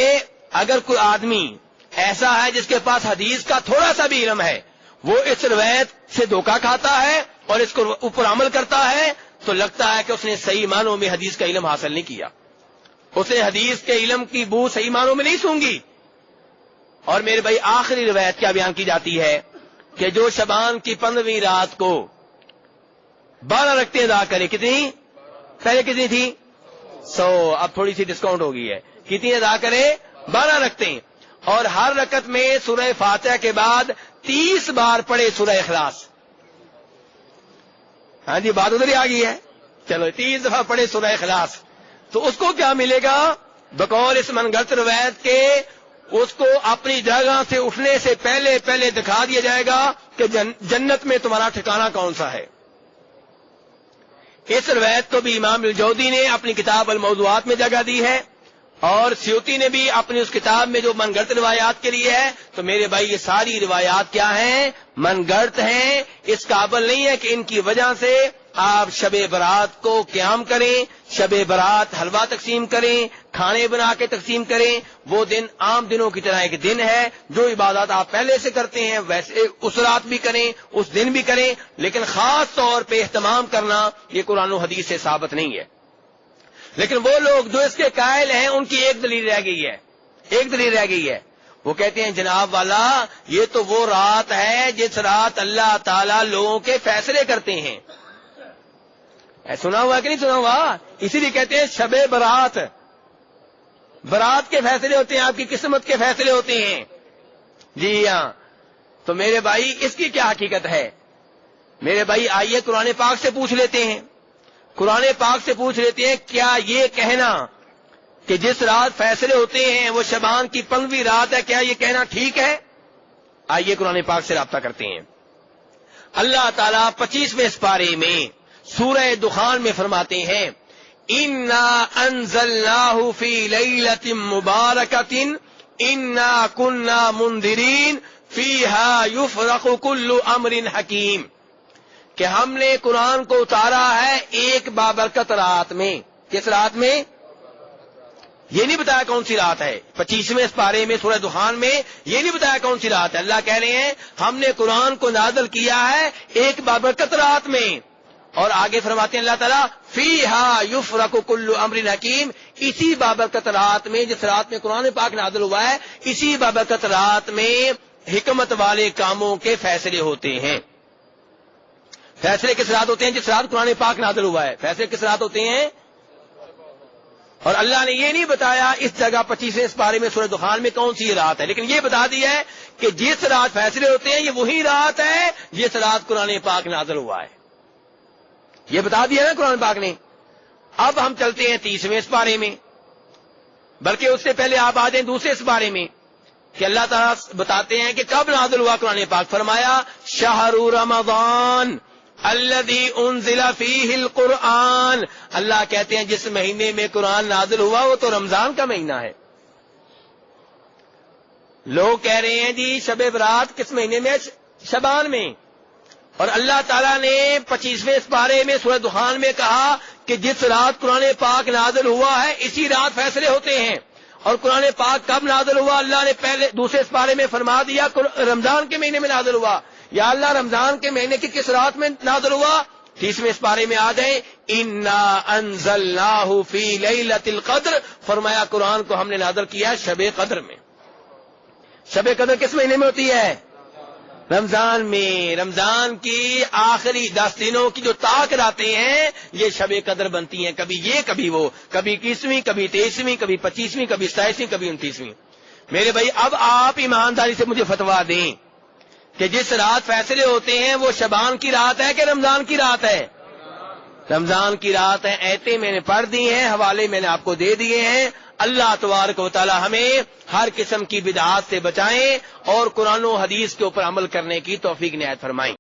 اگر کوئی آدمی ایسا ہے جس کے پاس حدیث کا تھوڑا سا بھی علم ہے، وہ اس روایت سے دھوکہ کھاتا ہے اور اس کو اوپر عمل کرتا ہے تو لگتا ہے کہ اس نے صحیح معنوں میں حدیث کا علم حاصل نہیں کیا. اس نے حدیث کے علم کی بو صحیح معنوں میں نہیں سونگی. اور میرے بھائی آخری روایت کیا بیان کی جاتی ہے کہ جو شعبان کی 15ویں رات کو 12 رکعتیں ادا کرے. کتنی؟ پہلے کتنی تھی؟ 100. اب تھوڑی سی ڈسکاؤنٹ ہو گئی ہے. کتنی ادا کرے؟ 12 رکعتیں. اور ہر رکعت میں سورہ فاتحہ کے بعد 30 بار پڑھے سورہ اخلاص. ہاں جی بات ادھر ہی آ گئی ہے. چلو 30 دفعہ پڑھے سورہ اخلاص تو اس کو کیا ملے گا؟ بقول اس من گھڑت روایت کے اس کو اپنی جگہ سے اٹھنے سے پہلے دکھا دیا جائے گا کہ جنت میں تمہارا ٹھکانہ کون سا ہے. اس روایت کو بھی امام الجوزی نے اپنی کتاب الموضوعات میں جگہ دی ہے اور سیوطی نے بھی اپنی اس کتاب میں جو من گھڑت روایات کے لیے ہے. تو میرے بھائی یہ ساری روایات کیا ہیں؟ من گھڑت ہیں. اس قابل نہیں ہے کہ ان کی وجہ سے آپ شب برات کو قیام کریں، شب برات حلوہ تقسیم کریں، کھانے بنا کے تقسیم کریں. وہ دن عام دنوں کی طرح ایک دن ہے. جو عبادات آپ پہلے سے کرتے ہیں ویسے اس رات بھی کریں، اس دن بھی کریں، لیکن خاص طور پہ اہتمام کرنا یہ قرآن و حدیث سے ثابت نہیں ہے. لیکن وہ لوگ جو اس کے قائل ہیں ان کی ایک دلیل رہ گئی ہے، وہ کہتے ہیں جناب والا یہ تو وہ رات ہے جس رات اللہ تعالیٰ لوگوں کے فیصلے کرتے ہیں. سنا ہوا کہ نہیں سنا ہوا؟ اسی لیے کہتے ہیں شب برات. برات کے فیصلے ہوتے ہیں، آپ کی قسمت کے فیصلے ہوتے ہیں. جی ہاں. تو میرے بھائی اس کی کیا حقیقت ہے؟ میرے بھائی آئیے قرآن پاک سے پوچھ لیتے ہیں. قرآن پاک سے پوچھ لیتے ہیں کیا یہ کہنا کہ جس رات فیصلے ہوتے ہیں وہ شعبان کی 15ویں رات ہے، کیا یہ کہنا ٹھیک ہے؟ آئیے قرآن پاک سے رابطہ کرتے ہیں. اللہ تعالیٰ 25ویں سپارے میں سورہ دخان میں فرماتے ہیں اِنَّا أَنزَلْنَاهُ فِي لَيْلَةٍ مُبَارَكَةٍ إِنَّا كُنَّا مُنذِرِينَ فِيهَا يُفْرَقُ كُلُّ أَمْرٍ حَكِيمٍ، کہ ہم نے قرآن کو اتارا ہے ایک بابرکت رات میں. کس رات میں؟ یہ نہیں بتایا کون سی رات ہے. 25ویں سپارے میں سورہ دخان میں یہ نہیں بتایا کون سی رات ہے. اللہ کہہ رہے ہیں ہم نے قرآن کو نازل کیا ہے ایک بابرکت رات میں. اور آگے فرماتے ہیں اللہ تعالیٰ فیہا یفرق کل امر حکیم، اسی بابرکت رات میں، جس رات میں قرآن پاک نازل ہوا ہے، اسی بابرکت رات میں حکمت والے کاموں کے فیصلے ہوتے ہیں. فیصلے کس رات ہوتے ہیں؟ جس رات قرآن پاک نازل ہوا ہے. فیصلے کس رات ہوتے ہیں؟ اور اللہ نے یہ نہیں بتایا اس جگہ 25ویں سپارے میں سورہ دخان میں کون سی رات ہے، لیکن یہ بتا دیا ہے کہ جس رات فیصلے ہوتے ہیں یہ وہی رات ہے جس رات قرآن پاک نازل ہوا ہے. یہ بتا دیا نا قرآن پاک نے. اب ہم چلتے ہیں 30ویں سپارے میں، بلکہ اس سے پہلے آپ آ جائیں دوسرے سپارے میں کہ اللہ تعالیٰ بتاتے ہیں کہ کب نازل ہوا قرآن پاک. فرمایا شہر رمضان الذی انزل فیہ القرآن، اللہ کہتے ہیں جس مہینے میں قرآن نازل ہوا وہ تو رمضان کا مہینہ ہے. لوگ کہہ رہے ہیں جی شب برات کس مہینے میں؟ شعبان میں. اور اللہ تعالیٰ نے 25ویں سپارے میں سورہ دخان میں کہا کہ جس رات قرآن پاک نازل ہوا ہے اسی رات فیصلے ہوتے ہیں. اور قرآن پاک کب نازل ہوا؟ اللہ نے پہلے دوسرے سپارے میں فرما دیا رمضان کے مہینے میں نازل ہوا. یا اللہ رمضان کے مہینے کی کس رات میں نازل ہوا؟ 30ویں سپارے میں آ جائیں اِنَّا أَنزَلْنَاهُ فِي لَيْلَةِ الْقَدْرِ، فرمایا قرآن کو ہم نے نازل کیا شب قدر میں. شب قدر کس مہینے میں ہوتی ہے؟ رمضان میں. رمضان کی آخری 10 دنوں کی جو طاق راتیں ہیں یہ شب قدر بنتی ہیں. کبھی یہ کبھی وہ، کبھی 21ویں، کبھی 23ویں، کبھی 25ویں، کبھی 27ویں، کبھی 29ویں. میرے بھائی اب آپ ایمانداری سے مجھے فتوا دیں کہ جس رات فیصلے ہوتے ہیں وہ شعبان کی رات ہے کہ رمضان کی رات ہے؟ رمضان کی رات ہے. ایتیں میں نے پڑھ دی ہیں، حوالے میں نے آپ کو دے دیے ہیں. اللہ تبارک و تعالی ہمیں ہر قسم کی بدعات سے بچائیں اور قرآن و حدیث کے اوپر عمل کرنے کی توفیق عنایت فرمائیں.